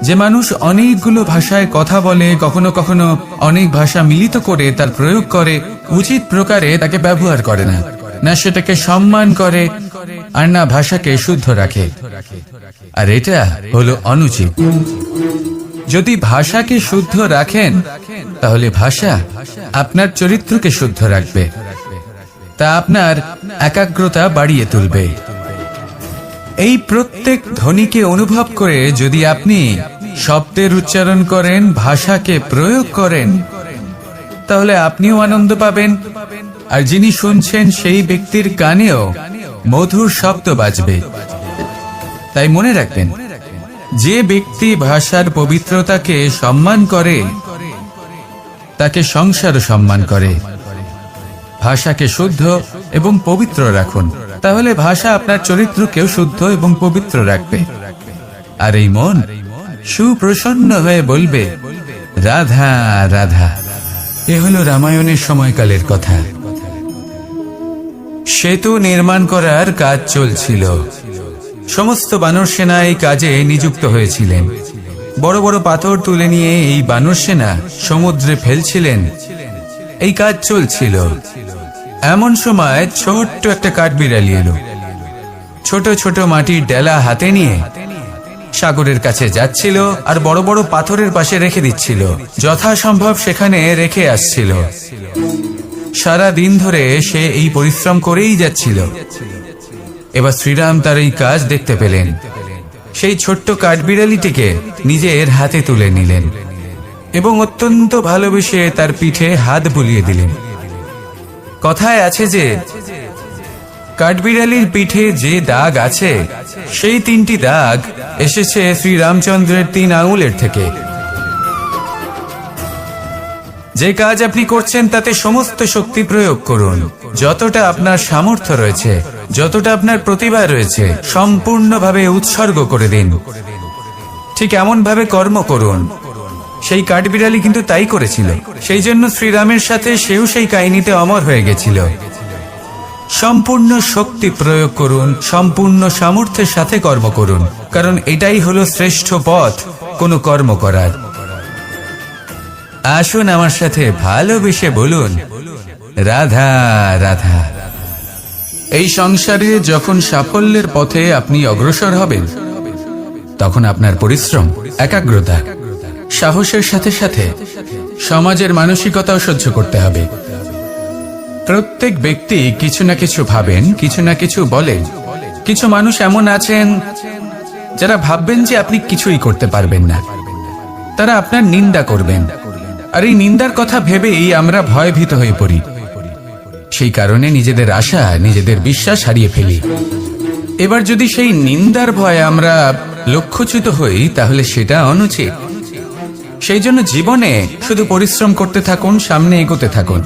যে মানুষ অনেকগুলো ভাষায় কথা বলে, কখনো কখনো অনেক ভাষা মিলিত করে তার প্রয়োগ করে, উচিত প্রকারে তাকে ব্যবহার করে না, না সেটাকে সম্মান করে, আর না ভাষাকে শুদ্ধ রাখে। আর এটা হলো অনুচিত। যদি ভাষাকে শুদ্ধ রাখেন, তাহলে ভাষা আপনার চরিত্রকে শুদ্ধ রাখবে, তা আপনার একাগ্রতা বাড়িয়ে তুলবে। এই প্রত্যেক ধ্বনিকে অনুভব করে যদি আপনি শব্দের উচ্চারণ করেন, ভাষাকে প্রয়োগ করেন, তাহলে আপনিও আনন্দ পাবেন, আর যিনি শুনছেন সেই ব্যক্তির কানেও মধুর শব্দ বাজবে। তাই মনে রাখবেন, যে ব্যক্তি ভাষার পবিত্রতাকে সম্মান করে, তাকে সংসারও সম্মান করে। ভাষাকে শুদ্ধ এবং পবিত্র রাখুন, তাহলে ভাষা আপনার চরিত্রকেও শুদ্ধ এবং পবিত্র রাখবে। আর এই মন সুপ্রসন্ন হয়ে বলবে, রাধা রাধা। এ হলো রামায়ণের সময়কালের কথা। সেতু নির্মাণ করার কাজ চলছিল। সমস্ত বানর সেনা এই কাজে নিযুক্ত হয়েছিলেন। বড় বড় পাথর তুলে নিয়ে এই বানর সেনা সমুদ্রে ফেলছিলেন। এই কাজ চলছিল। এমন সময় ছোট্ট একটা কাঠবিড়ালি এলো। ছোট ছোট মাটির ডেলা হাতে নিয়ে সাগরের কাছে যাচ্ছিল, আর বড় বড় পাথরের পাশে রেখে দিচ্ছিল, যথাসম্ভব সেখানে রেখে আসছিল। সারা দিন ধরে সে এই পরিশ্রম করেই যাচ্ছিল। এবার শ্রীরাম তার এই কাজ দেখতে পেলেন। সেই ছোট্ট কাঠবিড়ালিটিকে নিজের হাতে তুলে নিলেন এবং অত্যন্ত ভালোবেসে তার পিঠে হাত বুলিয়ে দিলেন। কথায় আছে যে কাঠবিড়ালির পিঠে যে দাগ আছে, সেই 3টি দাগ এসেছে শ্রীরামচন্দ্রের 3 আঙুলের থেকে। যে কাজ আপনি করছেন তাতে সমস্ত শক্তি প্রয়োগ করুন, যতটা আপনার সামর্থ্য রয়েছে, যতটা আপনার প্রতিভা রয়েছে, সম্পূর্ণভাবে উৎসর্গ করে দিন। ঠিক এমন ভাবে কর্ম করুন। সেই কাঠবিড়ালি কিন্তু তাই করেছিল। সেই জন্য শ্রীরামের সাথে সেও সেই কাহিনীতে অমর হয়ে গেছিল। সম্পূর্ণ শক্তি প্রয়োগ করুন, সম্পূর্ণ সামর্থ্যের সাথে কর্ম করুন, কারণ এটাই হলো শ্রেষ্ঠ পথ কোনো কর্ম করার। আসুন আমার সাথে ভালোবেসে বলুন, রাধা রাধা। এই সংসারে যখন সাফল্যের পথে আপনি অগ্রসর হবেন, তখন আপনার পরিশ্রম, একাগ্রতা, সাহসের সাথে সাথে সমাজের মানসিকতাও সহ্য করতে হবে। প্রত্যেক ব্যক্তি কিছু না কিছু ভাবেন, কিছু না কিছু বলেন। কিছু মানুষ এমন আছেন যারা ভাববেন যে আপনি কিছুই করতে পারবেন না, তারা আপনার নিন্দা করবেন। আর এই নিন্দার কথা ভেবেই আমরা ভয়ভীত হয়ে পড়ি। সেই কারণে নিজেদের আশা, নিজেদের বিশ্বাস হারিয়ে ফেলি। এবার যদি সেই নিন্দার ভয়ে আমরা লক্ষ্যচ্যুত হই, তাহলে সেটা অনুচিত। সেই জন্য জীবনে শুধু পরিশ্রম করতে থাকুন, সামনে এগোতে থাকুন।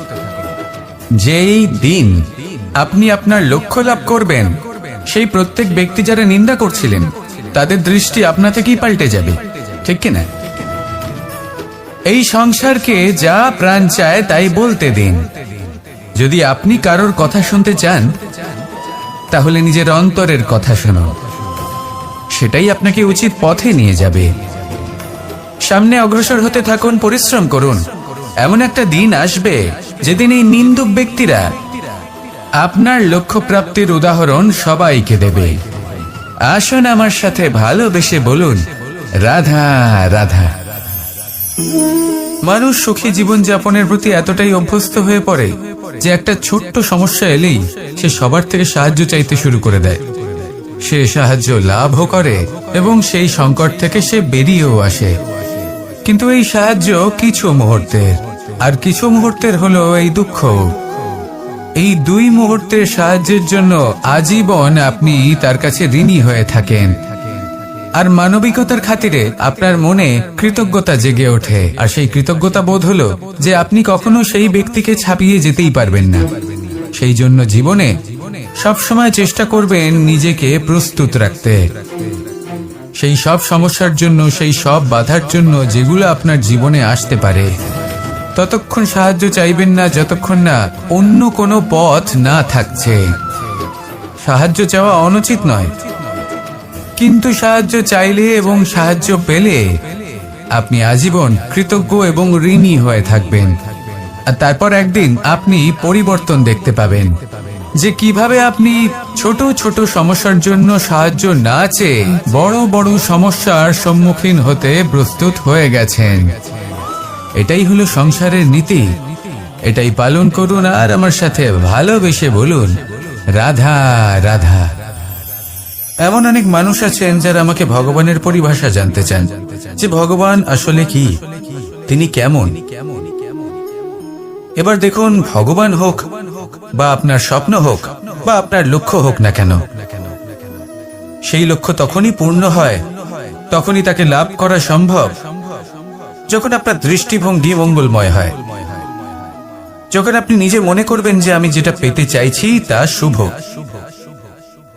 যেই দিন আপনি আপনার লক্ষ্য লাভ করবেন, সেই প্রত্যেক ব্যক্তি যারা নিন্দা করছিলেন তাদের দৃষ্টি আপনা থেকেই পাল্টে যাবে, ঠিক কিনা? এই সংসারকে যা প্রাণ চায় তাই বলতে দিন। যদি আপনি কারোর কথা শুনতে চান, তাহলে নিজের অন্তরের কথা শুনুন। সেটাই আপনাকে উচিত পথে নিয়ে যাবে। সামনে অগ্রসর হতে থাকুন, পরিশ্রম করুন। এমন একটা দিন আসবে যেদিন এই নিন্দুক ব্যক্তিরা আপনার লক্ষ্য প্রাপ্তির উদাহরণ সবাইকে দেবে। আসুন আমার সাথে ভালোবেসে বলুন, রাধা রাধা। মানুষ সুখী জীবনযাপনের প্রতি এতটাই অভ্যস্ত হয়ে পড়ে যে একটা ছোট্ট সমস্যা এলেই সে সবার থেকে সাহায্য চাইতে শুরু করে দেয়। সে সাহায্য লাভও করে এবং সেই সংকট থেকে সে বেরিয়েও আসে। কিন্তু এই সাহায্য কিছু মুহূর্তের, আর কিছু মুহূর্তের হলো এই দুঃখ। এই দুই মুহূর্তের সাহায্যের জন্য আজীবন আপনি তার কাছে ঋণী হয়ে থাকেন। আর মানবিকতার খাতিরে আপনার মনে কৃতজ্ঞতা জেগে ওঠে। আর সেই কৃতজ্ঞতা বোধ হলো যে আপনি কখনো সেই ব্যক্তিকে ছাপিয়ে যেতেই পারবেন না। সেই জন্য জীবনে সবসময় চেষ্টা করবেন নিজেকে প্রস্তুত রাখতে সেই সব সমস্যার জন্য, সেই সব বাধার জন্য যেগুলো আপনার জীবনে আসতে পারে। ততক্ষণ সাহায্য চাইবেন না যতক্ষণ না অন্য কোনো পথ না থাকছে। সাহায্য চাওয়া অনুচিত নয়, কিন্তু সাহায্য চাইলে এবং সাহায্য পেলে আপনি আজীবন কৃতজ্ঞ এবং ঋণী হয়ে থাকবেন। আর তারপর একদিন আপনি পরিবর্তন দেখতে পাবেন যে কিভাবে আপনি ছোট ছোট সমস্যার জন্য সাহায্য না চেয়ে বড় বড় সমস্যার সম্মুখীন হতে প্রস্তুত হয়ে গেছেন। এটাই হলো সংসারের নীতি। এটাই পালন করুন আর আমার সাথে ভালোবেসে বলুন, রাধা রাধা। এমন অনেক মানুষ আছেন যারা আমাকে ভগবানের পরিভাষা জানতে চান, যে ভগবান আসলে কি, তিনি কেমন। এবার দেখুন, ভগবান হোক বা আপনার স্বপ্ন হোক বা আপনার লক্ষ্য হোক না কেন, সেই লক্ষ্য তখনই পূর্ণ হয়, তখনই তাকে লাভ করা সম্ভব যখন আপনার দৃষ্টিভঙ্গি মঙ্গলময় হয়। যখন আপনি নিজে মনে করবেন যে আমি যেটা পেতে চাইছি তা শুভ।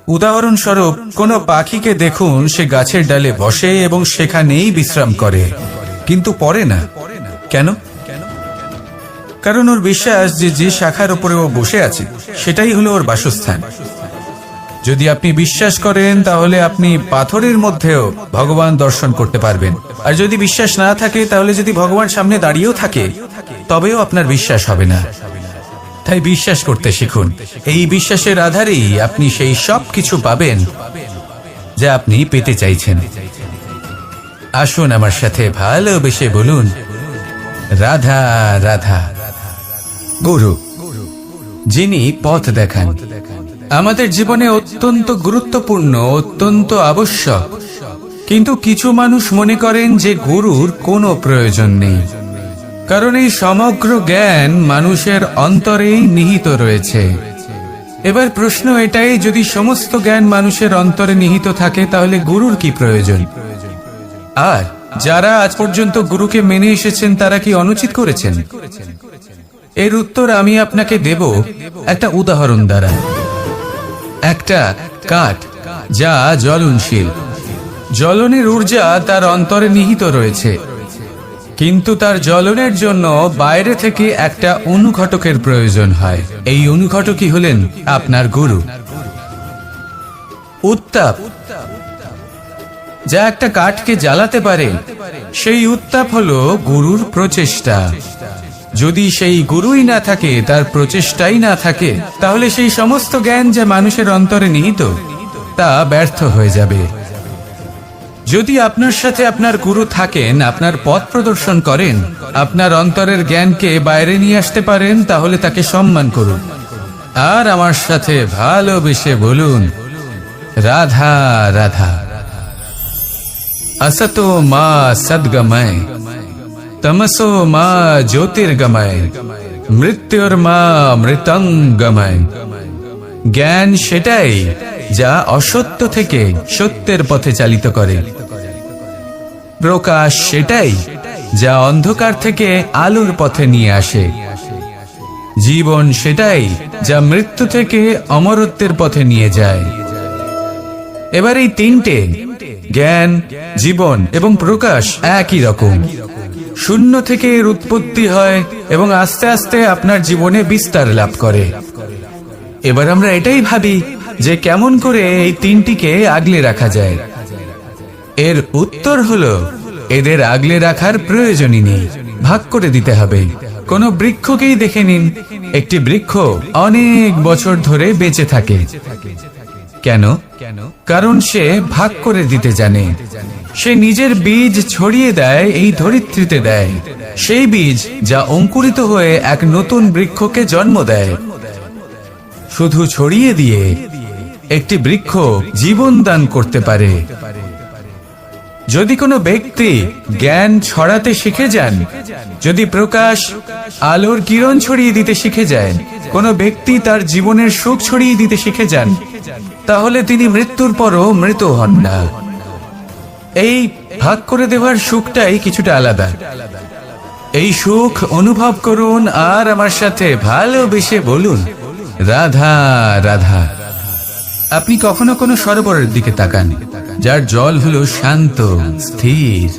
উদাহরণস্বরূপ, কোনো পাখিকে দেখুন, সে গাছের ডালে বসে এবং সেখানেই বিশ্রাম করে, কিন্তু পড়ে না। কেন? কারণ ওর বিশ্বাস যে যে শাখার উপরে ও বসে আছে সেটাই হলো ওর বাসস্থান। যদি আপনি বিশ্বাস করেন তাহলে আপনি পাথরের মধ্যেও ভগবান দর্শন করতে পারবেন। আর যদি বিশ্বাস না থাকে, তাহলে যদি ভগবান সামনে দাঁড়িয়েও থাকে তবেও আপনার বিশ্বাস হবে না। তাই বিশ্বাস করতে শিখুন। এই বিশ্বাসের আধারেই আপনি সেই সব কিছু পাবেন যা আপনি পেতে চাইছেন। আসুন আমার সাথে ভালোবেসে বলুন, রাধা রাধা। গুরু, যিনি পথ দেখান, আমাদের জীবনে অত্যন্ত গুরুত্বপূর্ণ, অত্যন্ত আবশ্যক। কিন্তু কিছু মানুষ মনে করেন যে গুরুর কোনো প্রয়োজন নেই, কারণ এই সমগ্র জ্ঞান মানুষের অন্তরেই নিহিত রয়েছে। এবার প্রশ্ন এটাই, যদি সমস্ত জ্ঞান মানুষের অন্তরে নিহিত থাকে তাহলে গুরুর কি প্রয়োজন? আর যারা আজ পর্যন্ত গুরুকে মেনে এসেছেন তারা কি অনুচিত করেছেন? এর উত্তর আমি আপনাকে দেব একটা উদাহরণ দ্বারা। একটা কাঠ যা জ্বলনশীল, জ্বলনের ঊর্জা তার অন্তরে নিহিত রয়েছে, কিন্তু তার জ্বলনের জন্য বাইরে থেকে একটা অনুঘটকের প্রয়োজন হয়। এই অনুঘটকই হলেন আপনার গুরু। উত্তাপ যা একটা কাঠকে জ্বালাতে পারে, সেই উত্তাপ হলো গুরুর প্রচেষ্টা। যদি সেই গুরুই না থাকে, তার প্রচেষ্টাই না থাকে, তাহলে সেই সমস্ত জ্ঞান যা মানুষের অন্তরে নিহিত তা ব্যর্থ হয়ে যাবে। যদি আপনার সাথে আপনার গুরু থাকেন, আপনার পথ প্রদর্শন করেন, আপনার অন্তরের জ্ঞানকে বাইরে নিয়ে আসতে পারেন, তাহলে তাকে সম্মান করুন আর আমার সাথে ভালোবেসে বলুন, রাধা রাধা। असतो मा सद्गमय, तमसो मा ज्योतिर्गमय, मृत्युर्मा मृतंगमय। জ্ঞান সেটাই যা অসত্য থেকে সত্যের পথে চালিত করে। প্রকাশ সেটাই যা অন্ধকার থেকে আলোর পথে নিয়ে আসে। জীবন সেটাই যা মৃত্যু থেকে অমরত্বের পথে নিয়ে যায়। এবার এই তিনটে, জ্ঞান, জীবন এবং প্রকাশ, একই রকম। শূন্য থেকে এর উৎপত্তি হয় এবং আস্তে আস্তে আপনার জীবনে বিস্তার লাভ করে। এবার আমরা এটাই ভাবি যে কেমন করে এই তিনটিকে আগলে রাখা যায়। এর উত্তর হলো, এদের আগলে রাখার প্রয়োজনই নেই, ভাগ করে দিতে হবে। কোন বৃক্ষকেই দেখে নিন, একটি বৃক্ষ অনেক বছর ধরে বেঁচে থাকে। কেন? কারণ সে ভাগ করে দিতে জানে। সে নিজের বীজ ছড়িয়ে দেয়, এই ধরিত্রীতে দেয়, সেই বীজ যা অঙ্কুরিত হয়ে এক নতুন বৃক্ষকে জন্ম দেয়। শুধু ছড়িয়ে দিয়ে একটি বৃক্ষ জীবন দান করতে পারে। যদি কোনো ব্যক্তি জ্ঞান ছড়াতে শিখে যান, যদি প্রকাশ, আলোর কিরণ ছড়িয়ে দিতে শিখে যায়, কোনো ব্যক্তি তার জীবনের সুখ ছড়িয়ে দিতে শিখে যান, তাহলে তিনি মৃত্যুর পরও মৃত হন না। এই ভাগ করে দেওয়ার সুখটাই কিছুটা আলাদা। এই সুখ অনুভব করুন আর আমার সাথে ভালোবেসে বলুন, রাধা রাধা। আপনি কখনো কোনো সরোবরের দিকে তাকান, যার জল হলো শান্ত, স্থির।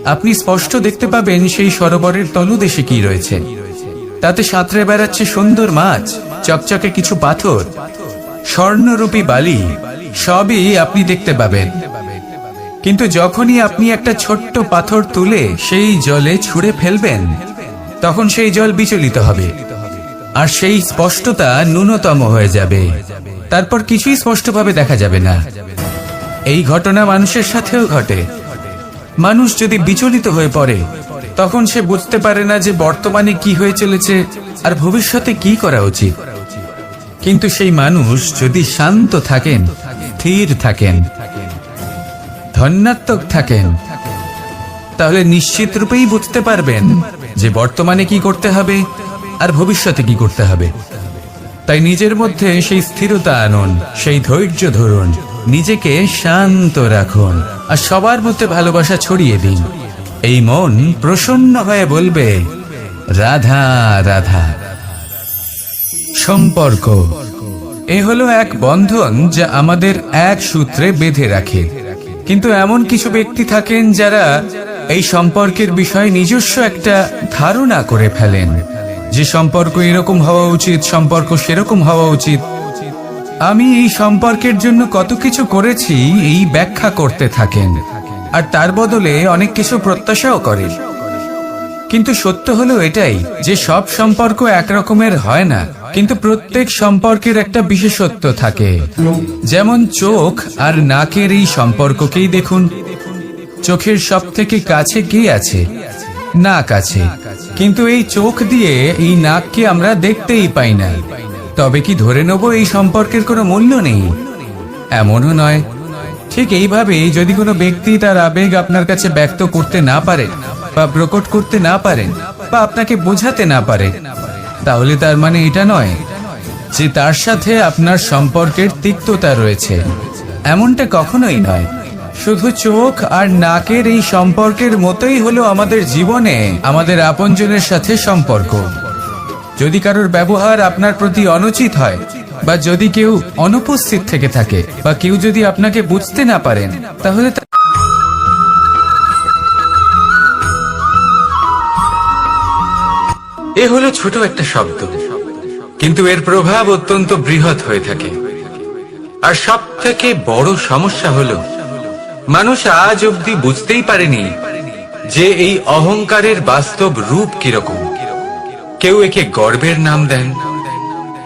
আপনি স্পষ্ট দেখতে পাবেন সেই সরোবরের তলদেশে কি রয়েছে। তাতে সাঁতরে বেড়াচ্ছে সুন্দর মাছ, চকচকে কিছু পাথর, স্বর্ণরূপী বালি, সবই আপনি দেখতে পাবেন। কিন্তু যখনই আপনি একটা ছোট্ট পাথর তুলে সেই জলে ছুঁড়ে ফেলবেন, তখন সেই জল বিচলিত হবে আর সেই স্পষ্টতা ন্যূনতম হয়ে যাবে। তারপর কিছুই স্পষ্টভাবে দেখা যাবে না। এই ঘটনা মানুষের সাথেও ঘটে। মানুষ যদি বিচলিত হয়ে পড়ে, তখন সে বুঝতে পারে না যে বর্তমানে কি হয়ে চলেছে আর ভবিষ্যতে কি করা উচিত। কিন্তু সেই মানুষ যদি শান্ত থাকেন, স্থির থাকেন, ধন্যাত্মক থাকেন, তাহলে নিশ্চিত রূপেই বুঝতে পারবেন যে বর্তমানে কি করতে হবে আর ভবিষ্যতে কি করতে হবে। তাই নিজের মধ্যে সেই স্থিরতা আনুন, সেই ধৈর্য ধরুন, নিজেকে শান্ত রাখুন আর সবার মধ্যে ভালোবাসা ছড়িয়ে দিন। এই মন প্রসন্ন হয়ে বলবে, রাধা রাধা। সম্পর্ক এ হলো এক বন্ধন যা আমাদের এক সূত্রে বেঁধে রাখে। কিন্তু এমন কিছু ব্যক্তি থাকেন যারা এই সম্পর্কের বিষয়ে নিজস্ব একটা ধারণা করে ফেলেন যে সম্পর্ক এরকম হওয়া উচিত, সম্পর্ক সেরকম হওয়া উচিত। আমি এই সম্পর্কের জন্য কত কিছু করেছি এই ব্যাখ্যা করতে থাকেন আর তার বদলে অনেক কিছু প্রত্যাশাও করেন। কিন্তু সত্য হলো এটাই যে সব সম্পর্ক একরকমের হয় না, কিন্তু প্রত্যেক সম্পর্কের একটা বিশেষত্ব থাকে। যেমন চোখ আর নাকের এই সম্পর্ককেই দেখুন। চোখের সব থেকে কাছে কে আছে? নাক আছে। কিন্তু এই চোখ দিয়ে এই নাককে আমরা দেখতেই পাই না। তবে কি ধরে নেব এই সম্পর্কের কোনো মূল্য নেই? এমনও নয়। ঠিক এইভাবে যদি কোনো ব্যক্তি তার আবেগ আপনার কাছে ব্যক্ত করতে না পারে বা প্রকট করতে না পারে বা আপনাকে বোঝাতে না পারে, তাহলে তার মানে এটা নয় যে তার সাথে আপনার সম্পর্কের তিক্ততা রয়েছে। এমনটা কখনোই নয়। শুধু চোখ আর নাকের এই সম্পর্কের মতোই হলো আমাদের জীবনে আমাদের আপনজনের সাথে সম্পর্ক। যদি কারোর ব্যবহার আপনার প্রতি অনুচিত হয়, বা যদি কেউ অনুপস্থিত থেকে থাকে, বা কেউ যদি আপনাকে বুঝতে না পারেন, তাহলে এ হলো ছোট একটা শব্দ, কিন্তু এর প্রভাব অত্যন্ত বৃহৎ হয়ে থাকে। আর সব থেকে বড় সমস্যা হলো মানুষ আজ অব্দি বুঝতেই পারেনি যে এই অহংকারের বাস্তব রূপ কিরকম। কেউ একে গর্বের নাম দেন,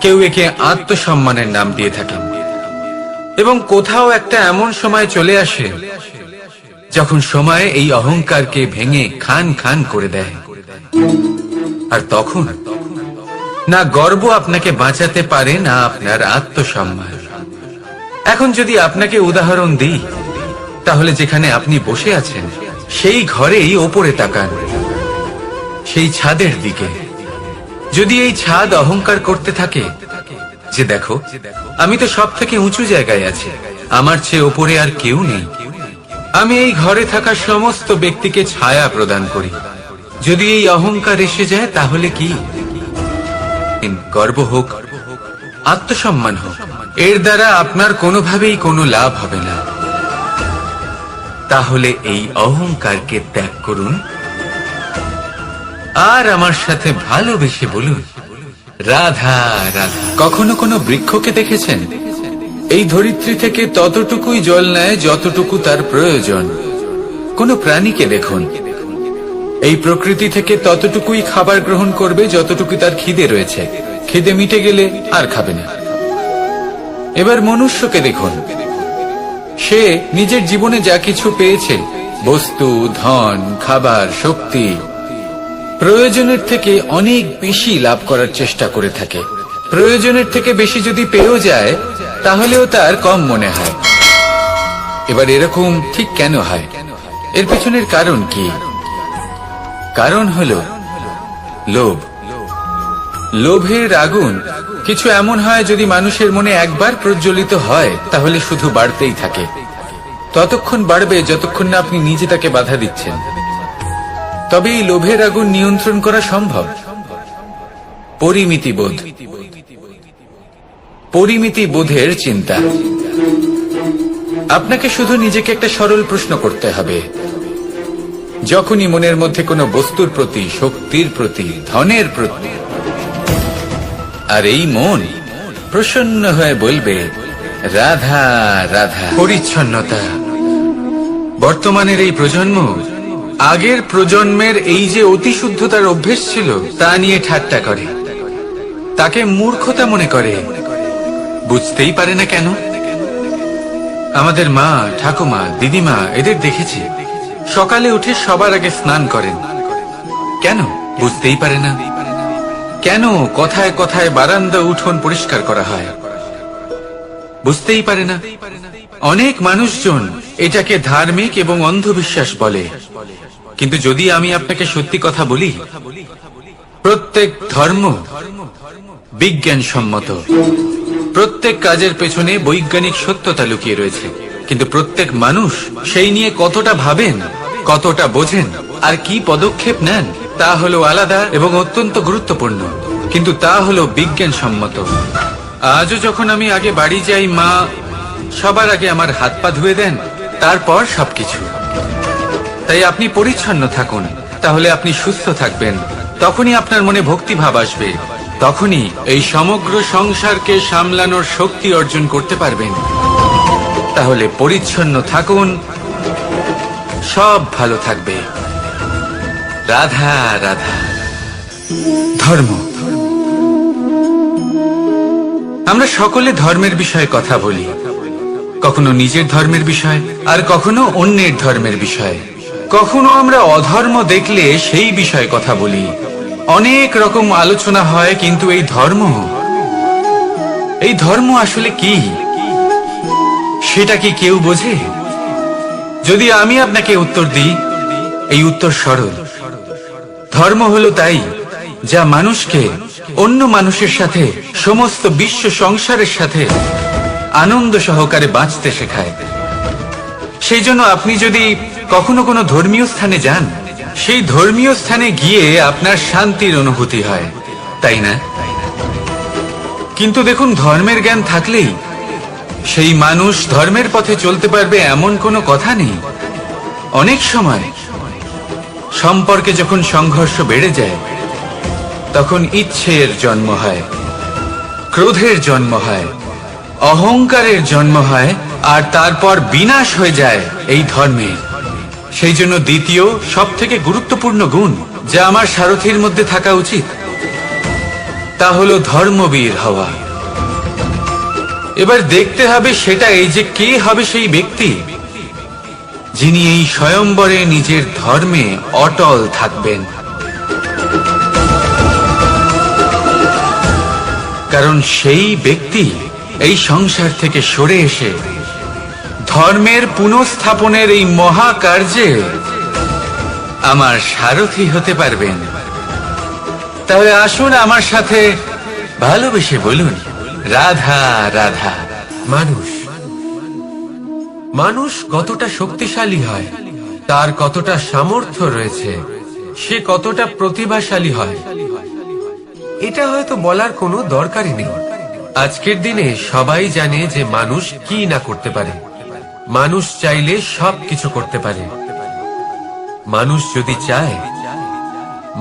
কেউ একে আত্মসম্মানের নাম দিয়ে থাকেন, এবং কোথাও একটা এমন সময় চলে আসে যখন সময় এই অহংকারকে ভেঙে খান খান করে দেয়। আর তখন না গর্ব আপনাকে বাঁচাতে পারে, না আপনার আত্মসম্মান। এখন যদি আপনাকে উদাহরণ দিই, তাহলে যেখানে আপনি বসে আছেন সেই ঘরেই ওপরে তাকান, সেই ছাদের দিকে। যদি এই ছাদ অহংকার করতে থাকে যে দেখো, আমি তো সব থেকে উঁচু জায়গায় আছি, আমার চেয়ে ওপরে আর কেউ নেই, আমি এই ঘরে থাকা সমস্ত ব্যক্তিকে ছায়া প্রদান করি, যদি এই অহংকার এসে যায় তাহলে কি? গর্ব হোক, আত্মসম্মান হোক, এর দ্বারা আপনার কোনোভাবেই কোনো লাভ হবে না। তাহলে এই অহংকারকে ত্যাগ করুন আর আমার সাথে ভালোবেসে বলুন, রাধা রাধা। কখনো কোনো বৃক্ষকে দেখেছেন? এই ধরিত্রী থেকে ততটুকুই জল নেয় যতটুকু তার প্রয়োজন। কোনো প্রাণীকে দেখুন, এই প্রকৃতি থেকে ততটুকুই খাবার গ্রহণ করবে যতটুকু তার খিদে রয়েছে, খিদে মিটে গেলে আর খাবে না। এবার মনুষ্যকে দেখুন, সে নিজের জীবনে যা কিছু পেয়েছে, বস্তু, ধন, খাবার, শক্তি, প্রয়োজনের থেকে অনেক বেশি লাভ করার চেষ্টা করে থাকে। প্রয়োজনের থেকে বেশি যদি পেয়েও যায় তাহলেও তার কম মনে হয়। এবার এরকম ঠিক কেন হয়? এর পেছনের কারণ কি? কারণ হলো লোভ। লোভের আগুন কিছু এমন হয়, যদি মানুষের মনে একবার প্রজ্বলিত হয় তাহলে শুধু বাড়তেই থাকে। ততক্ষণ বাড়বে যতক্ষণ না আপনি নিজে তাকে বাধা দিচ্ছেন। তবে এই লোভের আগুন নিয়ন্ত্রণ করা সম্ভব। পরিমিতিবোধ, পরিমিতিবোধের চিন্তা। আপনাকে শুধু নিজেকে একটা সরল প্রশ্ন করতে হবে। যখনই মনের মধ্যে কোনো বস্তুর প্রতি, শক্তির প্রতি, ধনের প্রতি, আর এই মন প্রসন্ন হয়ে বলবে রাধা রাধা। পরিচ্ছন্নতা। বর্তমানের এই প্রজন্ম আগের প্রজন্মের এই যে অতিশুদ্ধতার অভ্যেস ছিল তা নিয়ে ঠাট্টা করে, তাকে মূর্খতা মনে করে। বুঝতেই পারে না কেন? আমাদের মা, ঠাকুমা, দিদিমা, এদের দেখেছি সকালে উঠে সবার আগে স্নান করেন। কেন? বুঝতেই পারে না। কেন কথায় কথায় বারান্দা, উঠোন পরিষ্কার করা হয়? বুঝতেই পারে না। অনেক মানুষজন এটাকে ধার্মিক এবং অন্ধবিশ্বাস বলে, কিন্তু যদি আমি আপনাকে সত্যি কথা বলি, প্রত্যেক ধর্ম বিজ্ঞানসম্মত। প্রত্যেক কাজের পেছনে বৈজ্ঞানিক সত্যতা লুকিয়ে রয়েছে, কিন্তু প্রত্যেক মানুষ সেই নিয়ে কতটা ভাবেন, কতটা বোঝেন, আর কি পদক্ষেপ নেন তা হলো আলাদা এবং অত্যন্ত গুরুত্বপূর্ণ, কিন্তু তা হলো বিজ্ঞানসম্মত। আজও যখন আমি আগে বাড়ি যাই, মা সবার আগে আমার হাত পা ধুয়ে দেন, তারপর সবকিছু। তাই আপনি পরিচ্ছন্ন থাকুন, তাহলে আপনি সুস্থ থাকবেন। তখনই আপনার মনে ভক্তিভাব আসবে, তখনই এই সমগ্র সংসারকে সামলানোর শক্তি অর্জন করতে পারবেন। তাহলে পরিচ্ছন্ন থাকুন, সব ভালো থাকবে। রাধা রাধা। ধর্ম। আমরা সকলে ধর্মের বিষয়ে কথা বলি, কখনো নিজের ধর্মের বিষয়, আর কখনো অন্যের ধর্মের বিষয়। কখনো আমরা অধর্ম দেখলে সেই বিষয়ে কথা বলি। অনেক রকম আলোচনা হয়, কিন্তু এই ধর্ম আসলে কি, সেটা কি কেউ বোঝে? যদি আমি আপনাকে উত্তর দিই, এই উত্তর সরল। ধর্ম হলো তাই যা মানুষকে অন্য মানুষের সাথে, সমস্ত বিশ্ব সংসারের সাথে আনন্দ সহকারে বাঁচতে শেখায়। সেই জন্য আপনি যদি কখনো কোনো ধর্মীয় স্থানে যান, সেই ধর্মীয় স্থানে গিয়ে আপনার শান্তির অনুভূতি হয়, তাই না? কিন্তু দেখুন, ধর্মের জ্ঞান থাকলেই সেই মানুষ ধর্মের পথে চলতে পারবে এমন কোনো কথা নেই। অনেক সময় সম্পর্কে যখন সংঘর্ষ বেড়ে যায়, তখন ইচ্ছের জন্ম হয়, ক্রোধের জন্ম হয়, অহংকারের জন্ম হয়, আর তারপর বিনাশ হয়ে যায় এই ধর্মের। সেই জন্য দ্বিতীয় সবথেকে গুরুত্বপূর্ণ গুণ যা আমার সারথীর মধ্যে থাকা উচিত, তা হলো ধর্মবীর হওয়া। এবার দেখতে হবে সেটা এই যে কে হবে সেই ব্যক্তি যিনি এই স্বয়ম্বরে নিজের ধর্মে অটল থাকবেন। কারণ সেই ব্যক্তি এই সংসার থেকে সরে এসে ধর্মের পুনঃস্থাপনের এই মহাকার্যে আমার সারথী হতে পারবেন। তাহলে আসুন আমার সাথে ভালোবেসে বলুন, রাধা রাধা। মানুষ কতটা শক্তিশালী হয়, তার কতটা সামর্থ্য রয়েছে, সে কতটা প্রতিভাশালী হয়, এটা হয়তো বলার কোনো দরকারই নেই। আজকের দিনে সবাই জানে যে মানুষ কি না করতে পারে। মানুষ চাইলে সবকিছু করতে পারে। মানুষ যদি চায়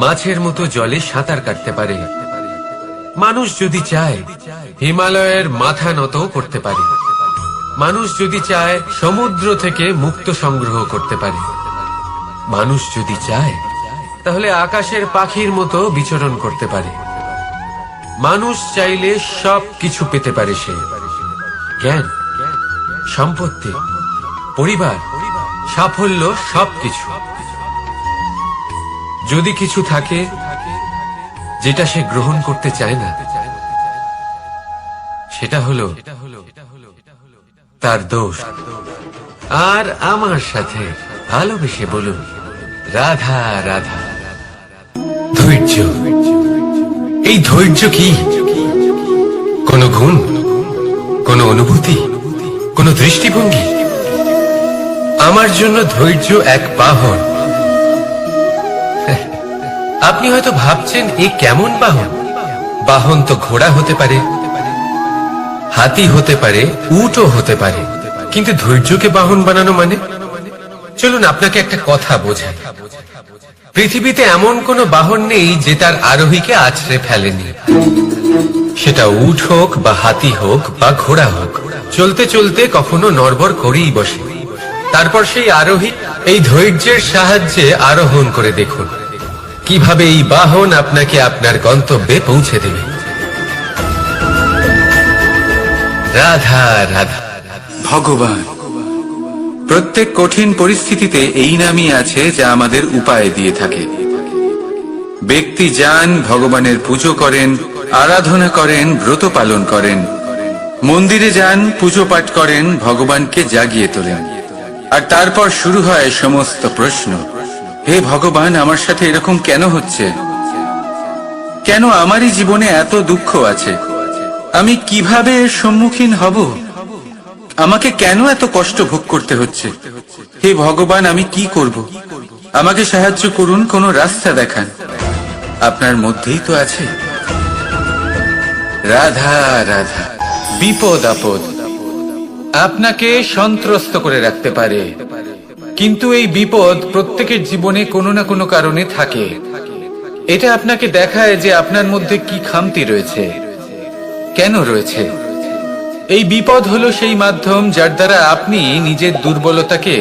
মাছের মতো জলে সাঁতার কাটতে পারে। মানুষ যদি চায় হিমালয়ের মাথা নত করতে পারে। মানুষ যদি চায় সমুদ্র থেকে মুক্ত সংগ্রহ করতে পারে। মানুষ যদি চায় তাহলে আকাশের পাখির মতো বিচরণ করতে পারে। মানুষ চাইলে সব কিছু পেতে পারে। সে জ্ঞান, সম্পত্তি, পরিবার, সাফল্য, সবকিছু। যদি কিছু থাকে যেটা সে গ্রহণ করতে চায় না, সেটা হলো তার দোষ। আর আমার সাথে ভালোবেসে বলুন, রাধা রাধা। ধৈর্য। এই ধৈর্য কি কোনো গুণ, কোনো অনুভূতি, কোনো দৃষ্টিভঙ্গি? আমার জন্য ধৈর্য এক বাহন। আপনি হয়তো ভাবছেন এ কেমন বাহন? বাহন তো ঘোড়া হতে পারে, হাতি হতে পারে, উটও হতে পারে, কিন্তু ধৈর্যকে বাহন বানানো মানে? চলুন আপনাকে একটা কথা বোঝাই। পৃথিবীতে এমন কোনো বাহন নেই যে তার আরোহীকে আছড়ে ফেলেনি। সেটা উট হোক বা হাতি হোক বা ঘোড়া হোক, চলতে চলতে কখনো নড়বড় করেই বসে। তারপর সেই আরোহী এই ধৈর্যের সাহায্যে আরোহণ করে দেখুন কিভাবে এই বাহন আপনাকে আপনার গন্তব্যে পৌঁছে দেবে। রাধা রাধা। ভগবান প্রত্যেক কঠিন পরিস্থিতিতে এই নামই আছে যা আমাদের উপায় দিয়ে থাকে। ব্যক্তি যান, ভগবানের পুজো করেন, আরাধনা করেন, ব্রত পালন করেন, মন্দিরে যান, পুজো পাঠ করেন, ভগবানকে জাগিয়ে তোলেন, আর তারপর শুরু হয় সমস্ত প্রশ্ন। হে ভগবান, আমার সাথে এরকম কেন হচ্ছে? কেন আমারই জীবনে এত দুঃখ আছে? আমি কিভাবে এর সম্মুখীন হব? আমাকে কেন এত কষ্ট ভোগ করতে হচ্ছে? হে ভগবান, আমি কি করব? আমাকে সাহায্য করুন, কোনো রাস্তা দেখান। আপনার মধ্যেই তো আছে। রাধা রাধা। বিপদ আপদ আপনাকে সন্ত্রস্ত করে রাখতে পারে, কিন্তু এই বিপদ প্রত্যেকের জীবনে কোনো না কোনো কারণে থাকে। এটা আপনাকে দেখায় যে আপনার মধ্যে কি খামতি রয়েছে, কেন রয়েছে। এই বিপদ হলো সেই মাধ্যম যার দ্বারা আপনি নিজের দুর্বলতাকে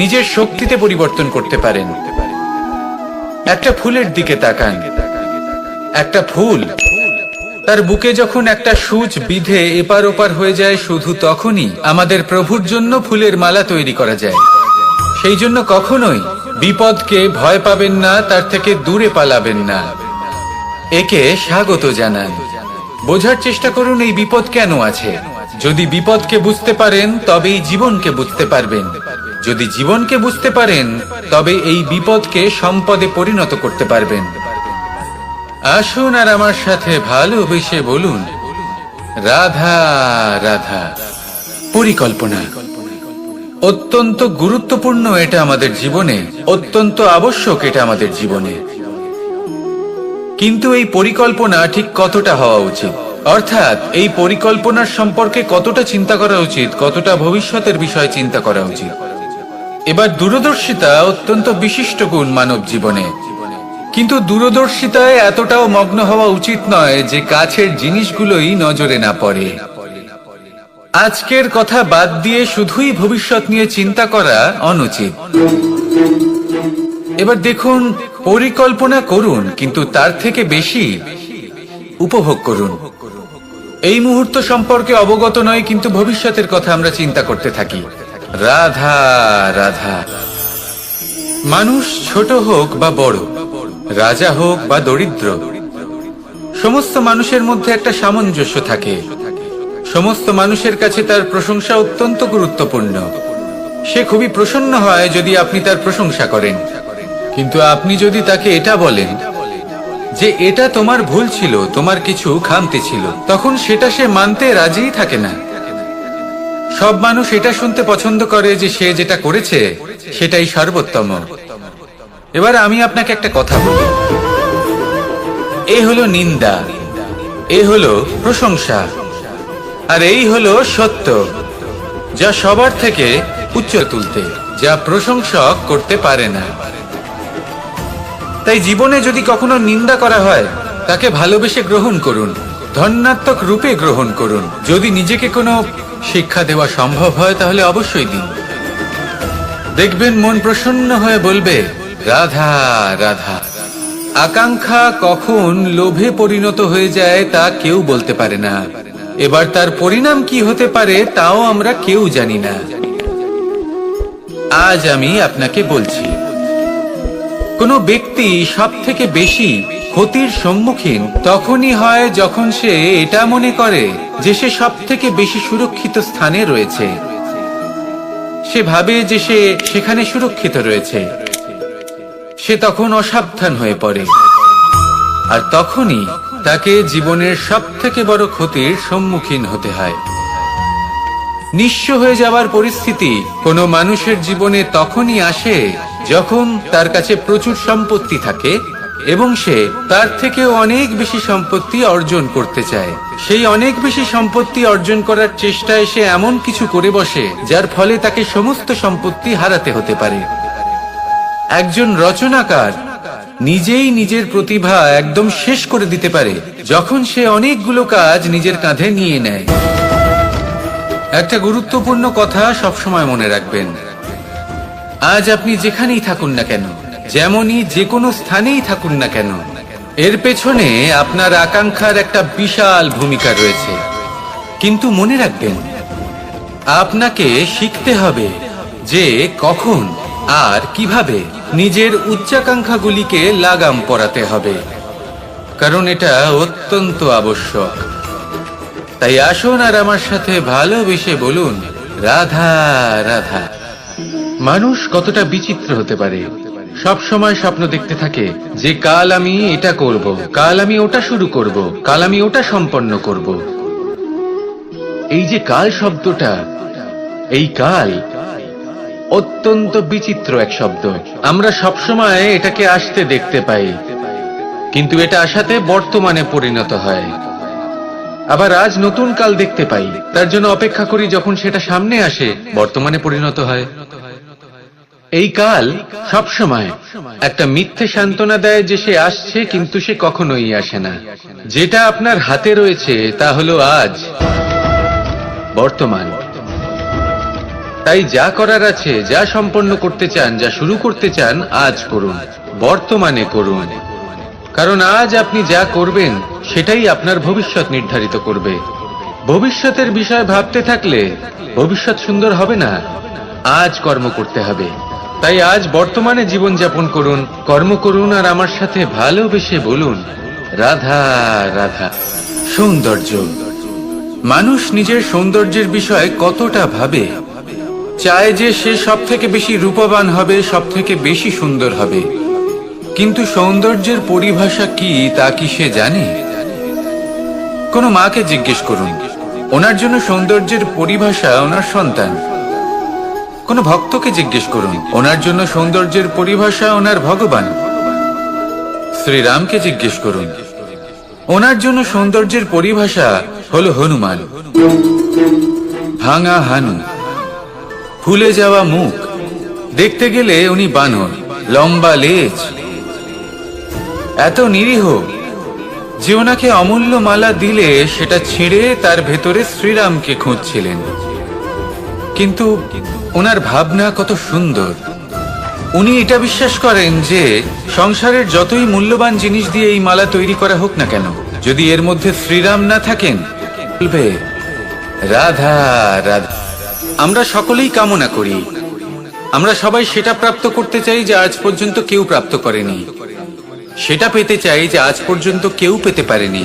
নিজের শক্তিতে পরিবর্তন করতে পারেন। একটা ফুলের দিকে তাকান। একটা ফুল, তার বুকে যখন একটা সূচ বিঁধে এপার ওপার হয়ে যায়, শুধু তখনই আমাদের প্রভুর জন্য ফুলের মালা তৈরি করা যায়। সেই জন্য কখনোই বিপদকে ভয় পাবেন না, তার থেকে দূরে পালাবেন না, একে স্বাগত জানান। বোঝার চেষ্টা করুন এই বিপদ কেন আছে। যদি বিপদকে বুঝতে পারেন তবেই জীবনকে বুঝতে পারবেন। যদি জীবনকে বুঝতে পারেন তবে এই বিপদকে সম্পদে পরিণত করতে পারবেন। আসুন আর আমার সাথে ভালোবেসে বলুন, রাধা রাধা। পরিকল্পনা। অত্যন্ত গুরুত্বপূর্ণ এটা আমাদের জীবনে, অত্যন্ত আবশ্যক এটা আমাদের জীবনে। কিন্তু এই পরিকল্পনা ঠিক কতটা হওয়া উচিত, অর্থাৎ এই পরিকল্পনার সম্পর্কে কতটা চিন্তা করা উচিত, কতটা ভবিষ্যতের বিষয়ে চিন্তা করা উচিত। এবার দূরদর্শিতা অত্যন্ত বিশিষ্ট গুণ মানব জীবনে, কিন্তু দূরদর্শিতায় এতটাও মগ্ন হওয়া উচিত নয় যে কাছের জিনিসগুলোই নজরে না পড়ে। আজকের কথা বাদ দিয়ে শুধুই ভবিষ্যৎ নিয়ে চিন্তা করা অনুচিত। এবার দেখুন, পরিকল্পনা করুন, কিন্তু তার থেকে বেশি উপভোগ করুন। এই মুহূর্ত সম্পর্কে অবগত নয়, কিন্তু ভবিষ্যতের কথা আমরা চিন্তা করতে থাকি। রাধা রাধা। মানুষ ছোট হোক বা বড়, রাজা হোক বা দরিদ্র, সমস্ত মানুষের মধ্যে একটা সামঞ্জস্য থাকে। সমস্ত মানুষের কাছে তার প্রশংসা অত্যন্ত গুরুত্বপূর্ণ। সে খুবই প্রসন্ন হয় যদি আপনি তার প্রশংসা করেন, কিন্তু আপনি যদি তাকে এটা বলেন যে এটা তোমার ভুল ছিল, তোমার কিছু খামতি ছিল, তখন সেটা সে মানতে রাজিই থাকে না। সব মানুষ এটা শুনতে পছন্দ করে যে সে যেটা করেছে সেটাই সর্বোত্তম। এবার আমি আপনাকে একটা কথা বলি, এ হলো নিন্দা, এ হলো প্রশংসা, আর এই হলো সত্য, যা সবার থেকে উচ্চ তুলতে, যা প্রশংসক করতে পারে না। তাই জীবনে যদি কখনো নিন্দা করা হয়, তাকে ভালোবেসে গ্রহণ করুন, ধন্যাত্মক রূপে গ্রহণ করুন। যদি নিজেকে কোনো শিক্ষা দেওয়া সম্ভব হয় তাহলে অবশ্যই দিন। দেখবেন মন প্রসন্ন হয়ে বলবে রাধা রাধা। আকাঙ্ক্ষা কখন লোভে পরিণত হয়ে যায় তা কেউ বলতে পারে না। এবার তার পরিণাম কি হতে পারে তাও আমরা কেউ জানি না। আজ আমি আপনাকে বলছি, কোনো ব্যক্তি সব থেকে বেশি ক্ষতির সম্মুখীন তখনই হয় যখন সে এটা মনে করে যে সে সব থেকে বেশি সুরক্ষিত স্থানে রয়েছে। সে ভাবে যে সে সেখানে সুরক্ষিত রয়েছে। সে তখন অসাবধান হয়ে পড়ে, আর তখনই তাকে জীবনের সব থেকে বড় ক্ষতির সম্মুখীন হতে হয়। নিঃস্ব হয়ে যাওয়ার পরিস্থিতি কোনো মানুষের জীবনে তখনই আসে যখন তার কাছে প্রচুর সম্পত্তি থাকে এবং সে তার থেকে অনেক বেশি সম্পত্তি অর্জন করতে চায়। সেই অনেক বেশি সম্পত্তি অর্জন করার চেষ্টায় সে এমন কিছু করে বসে যার ফলে তাকে সমস্ত সম্পত্তি হারাতে হতে পারে। একজন রচনাকার নিজেই নিজের প্রতিভা একদম শেষ করে দিতে পারে যখন সে অনেকগুলো কাজ নিজের কাঁধে নিয়ে নেয়। একটা গুরুত্বপূর্ণ কথা সবসময় মনে রাখবেন, আজ আপনি যেখানেই থাকুন না কেন, যেমনই যে কোনো স্থানেই থাকুন না কেন, এর পেছনে আপনার আকাঙ্ক্ষার একটা বিশাল ভূমিকা রয়েছে। কিন্তু মনে রাখবেন, আপনাকে শিখতে হবে যে কখন আর কিভাবে নিজের উচ্চাকাঙ্ক্ষাগুলিকে লাগাম পরাতে হবে, কারণ এটা অত্যন্ত আবশ্যক। তাই আসুন আর আমার সাথে ভালোবেসে বলুন রাধা রাধা। মানুষ কতটা বিচিত্র হতে পারে, সব সময় স্বপ্ন দেখতে থাকে যে কাল আমি এটা করব, কাল আমি ওটা শুরু করব, কাল আমি ওটা সম্পন্ন করব। এই যে কাল শব্দটা, এই কাল অত্যন্ত বিচিত্র এক শব্দ। আমরা সবসময় এটাকে আসতে দেখতে পাই, কিন্তু এটা আসাতে বর্তমানে পরিণত হয়। আবার আজ নতুন কাল দেখতে পাই, তার জন্য অপেক্ষা করি, যখন সেটা সামনে আসে বর্তমানে পরিণত হয়। এই কাল সবসময় একটা মিথ্যে সান্ত্বনা দেয় যে সে আসছে, কিন্তু সে কখনোই আসে না। যেটা আপনার হাতে রয়েছে তা হলো আজ, বর্তমান। তাই যা করার আছে, যা সম্পন্ন করতে চান, যা শুরু করতে চান, আজ করুন, বর্তমানে করুন। কারণ আজ আপনি যা করবেন সেটাই আপনার ভবিষ্যৎ নির্ধারিত করবে। ভবিষ্যতের বিষয় ভাবতে থাকলে ভবিষ্যৎ সুন্দর হবে না। আজ কর্ম করতে হবে। তাই আজ বর্তমানে জীবন যাপন করুন, কর্ম করুন, আর আমার সাথে ভালোবেসে বলুন রাধা রাধা। সৌন্দর্য, মানুষ নিজের সৌন্দর্যের বিষয়ে কতটা ভাবে, চায় যে সে সব থেকে বেশি রূপবান হবে, সব থেকে বেশি সুন্দর হবে। কিন্তু সৌন্দর্যের পরিভাষা কি তা কি সে জানে? কোনো মাকে জিজ্ঞেস করুন, ওনার জন্য সৌন্দর্যের পরিভাষা ওনার সন্তান। কোনো ভক্তকে জিজ্ঞেস করুন, ওনার জন্য সৌন্দর্যের পরিভাষা ওনার ভগবান। শ্রীরামকে জিজ্ঞেস করুন, ওনার জন্য সৌন্দর্যের পরিভাষা হলো হনুমান। ভাঙা হানু, ফুলে যাওয়া মুখ, দেখতে গেলে উনি বানর, লম্বা লেজ, এত নিরীহ যে ওনাকে অমূল্য মালা দিলে সেটা ছিঁড়ে তার ভেতরে শ্রীরামকে খুঁজছিলেন। কিন্তু ওনার ভাবনা কত সুন্দর। উনি এটা বিশ্বাস করেন যে সংসারের যতই মূল্যবান জিনিস দিয়ে এই মালা তৈরি করা হোক না কেন, যদি এর মধ্যে শ্রীরাম না থাকেন, বলবে রাধা রাধা। আমরা সকলেই কামনা করি, আমরা সবাই সেটা প্রাপ্ত করতে চাই যে আজ পর্যন্ত কেউ প্রাপ্ত করেনি, সেটা পেতে চাই যে আজ পর্যন্ত কেউ পেতে পারেনি।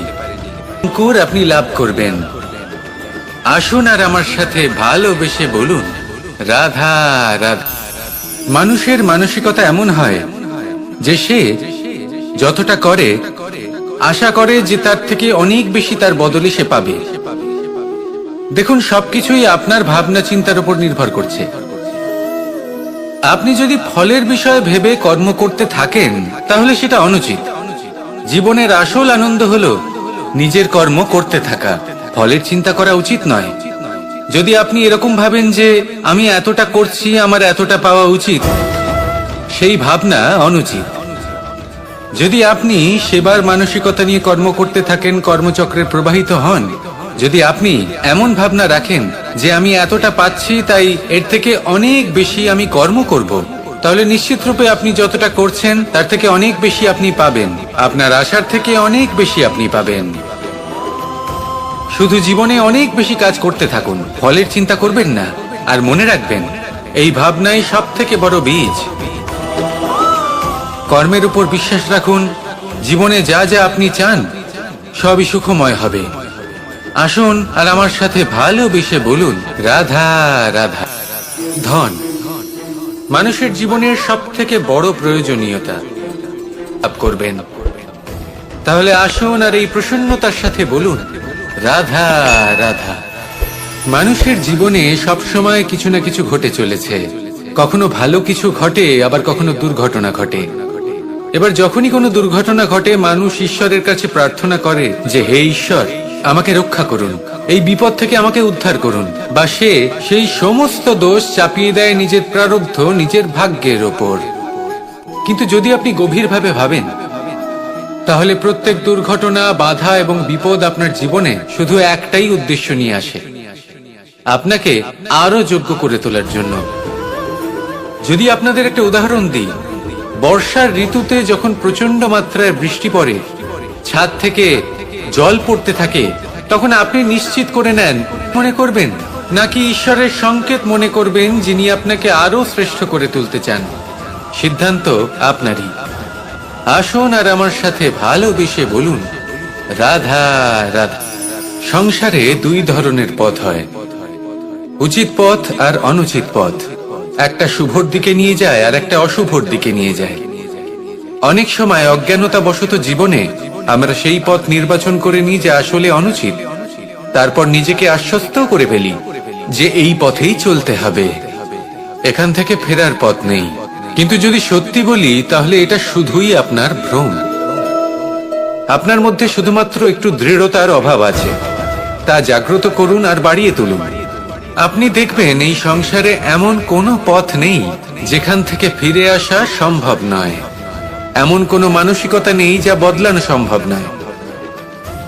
অঙ্কুর আপনি লাভ করবেন। আসুন আর আমার সাথে ভালোবেসে বলুন রাধা রাধা। মানুষের মানসিকতা এমন হয় যে সে যতটা করে আশা করে যে তার থেকে অনেক বেশি তার বদলে সে পাবে। দেখুন, সবকিছুই আপনার ভাবনা চিন্তার উপর নির্ভর করছে। আপনি যদি ফলের বিষয়ে ভেবে কর্ম করতে থাকেন তাহলে সেটা অনুচিত। জীবনের আসল আনন্দ হলো নিজের কর্ম করতে থাকা, ফলের চিন্তা করা উচিত নয়। যদি আপনি এরকম ভাবেন যে আমি এতটা করছি, আমার এতটা পাওয়া উচিত, সেই ভাবনা অনুচিত। যদি আপনি সেবার মানসিকতা নিয়ে কর্ম করতে থাকেন, কর্মচক্রে প্রবাহিত হন, যদি আপনি এমন ভাবনা রাখেন যে আমি এতটা পাচ্ছি তাই এর থেকে অনেক বেশি আমি কর্ম করব, তাহলে নিশ্চিত রূপে আপনি যতটা করছেন তার থেকে অনেক বেশি আপনি পাবেন, আপনার আশার থেকে অনেক বেশি আপনি পাবেন। শুধু জীবনে অনেক বেশি কাজ করতে থাকুন, ফলের চিন্তা করবেন না। আর মনে রাখবেন, এই ভাবনাই সব থেকে বড় বীজ। কর্মের উপর বিশ্বাস রাখুন, জীবনে যা যা আপনি চান সবই সুখময় হবে। আসুন আর আমার সাথে ভালোবেসে বলুন রাধা রাধা। ধন মানুষের জীবনের সব থেকে বড় প্রয়োজনীয়তা লাভ করবেন, তাহলে আসুন আর এই প্রসন্নতার সাথে বলুন রাধা রাধা। মানুষের জীবনে সবসময় কিছু না কিছু ঘটে চলেছে। কখনো ভালো কিছু ঘটে, আবার কখনো দুর্ঘটনা ঘটে। এবার যখনই কোনো দুর্ঘটনা ঘটে, মানুষ ঈশ্বরের কাছে প্রার্থনা করে যে হে ঈশ্বর, আমাকে রক্ষা করুন, এই বিপদ থেকে আমাকে উদ্ধার করুন। বা সে সেই সমস্ত দোষ চাপিয়ে দেয় নিজের প্রারব্ধ, নিজের ভাগ্যের ওপর। কিন্তু যদি আপনি গভীরভাবে ভাবেন, তাহলে প্রত্যেক দুর্ঘটনা, বাধা এবং বিপদ আপনার জীবনে শুধু একটাই উদ্দেশ্য নিয়ে আসে, আপনাকে আরো যোগ্য করে তোলার জন্য। যদি আপনাদের একটা উদাহরণ দিই, বর্ষার ঋতুতে যখন প্রচন্ড মাত্রায় বৃষ্টি পড়ে, ছাদ থেকে জল পড়তে থাকে, তখন আপনি নিশ্চিত করে নেন মনে করবেন নাকি ঈশ্বরের সংকেত মনে করবেন যিনি আপনাকে আরো শ্রেষ্ঠ করে তুলতে চান। সিদ্ধান্ত আপনারই। আসুন আর আমার সাথে ভালোবেসে বলুন রাধা রাধা। সংসারে দুই ধরনের পথ হয়, উচিত পথ আর অনুচিত পথ। একটা শুভর দিকে নিয়ে যায় আর একটা অশুভর দিকে নিয়ে যায়। অনেক সময় অজ্ঞানতাবশত জীবনে আমরা সেই পথ নির্বাচন করে নিই যা আসলে অনুচিত, তারপর নিজেকে আশ্বস্ত করে ফেলি যে এই পথেই চলতে হবে, এখান থেকে ফেরার পথ নেই। কিন্তু যদি সত্যি বলি, তাহলে এটা শুধুই আপনার ভ্রম। আপনার মধ্যে শুধুমাত্র একটু দৃঢ়তার অভাব আছে, তা জাগ্রত করুন আর বাড়িয়ে তুলুন। আপনি দেখবেন এই সংসারে এমন কোনো পথ নেই যেখান থেকে ফিরে আসা সম্ভব নয়, এমন কোনো মানসিকতা নেই যা বদলানো সম্ভব নয়।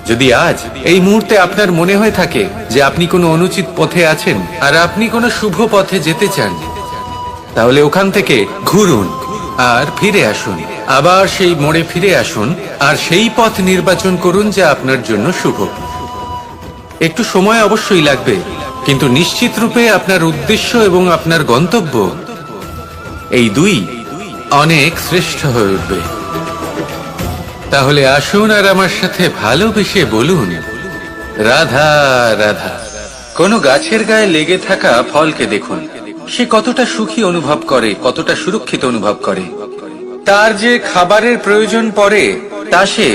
যদি আজ এই মুহূর্তে আপনার মনে হয়ে থাকে যে আপনি কোনো অনুচিত পথে আছেন আর আপনি কোনো শুভ পথে যেতে চান, তাহলে ওখান থেকে ঘুরুন আর ফিরে আসুন, আবার সেই মোড়ে ফিরে আসুন আর সেই পথ নির্বাচন করুন যা আপনার জন্য শুভ। একটু সময় অবশ্যই লাগবে, কিন্তু নিশ্চিত রূপে আপনার উদ্দেশ্য এবং আপনার গন্তব্য এই দুই অনেক শ্রেষ্ঠ হয়ে উঠবে। তাহলে আসুন আর আমার সাথে ভালোবেসে বলুন রাধা রাধা। কোন গাছের গায়ে লেগে থাকা ফলকে দেখুন, সে কতটা সুখী অনুভব করে, কতটা সুরক্ষিত অনুভব করে। তার যে খাবারের প্রয়োজন পড়ে তা সে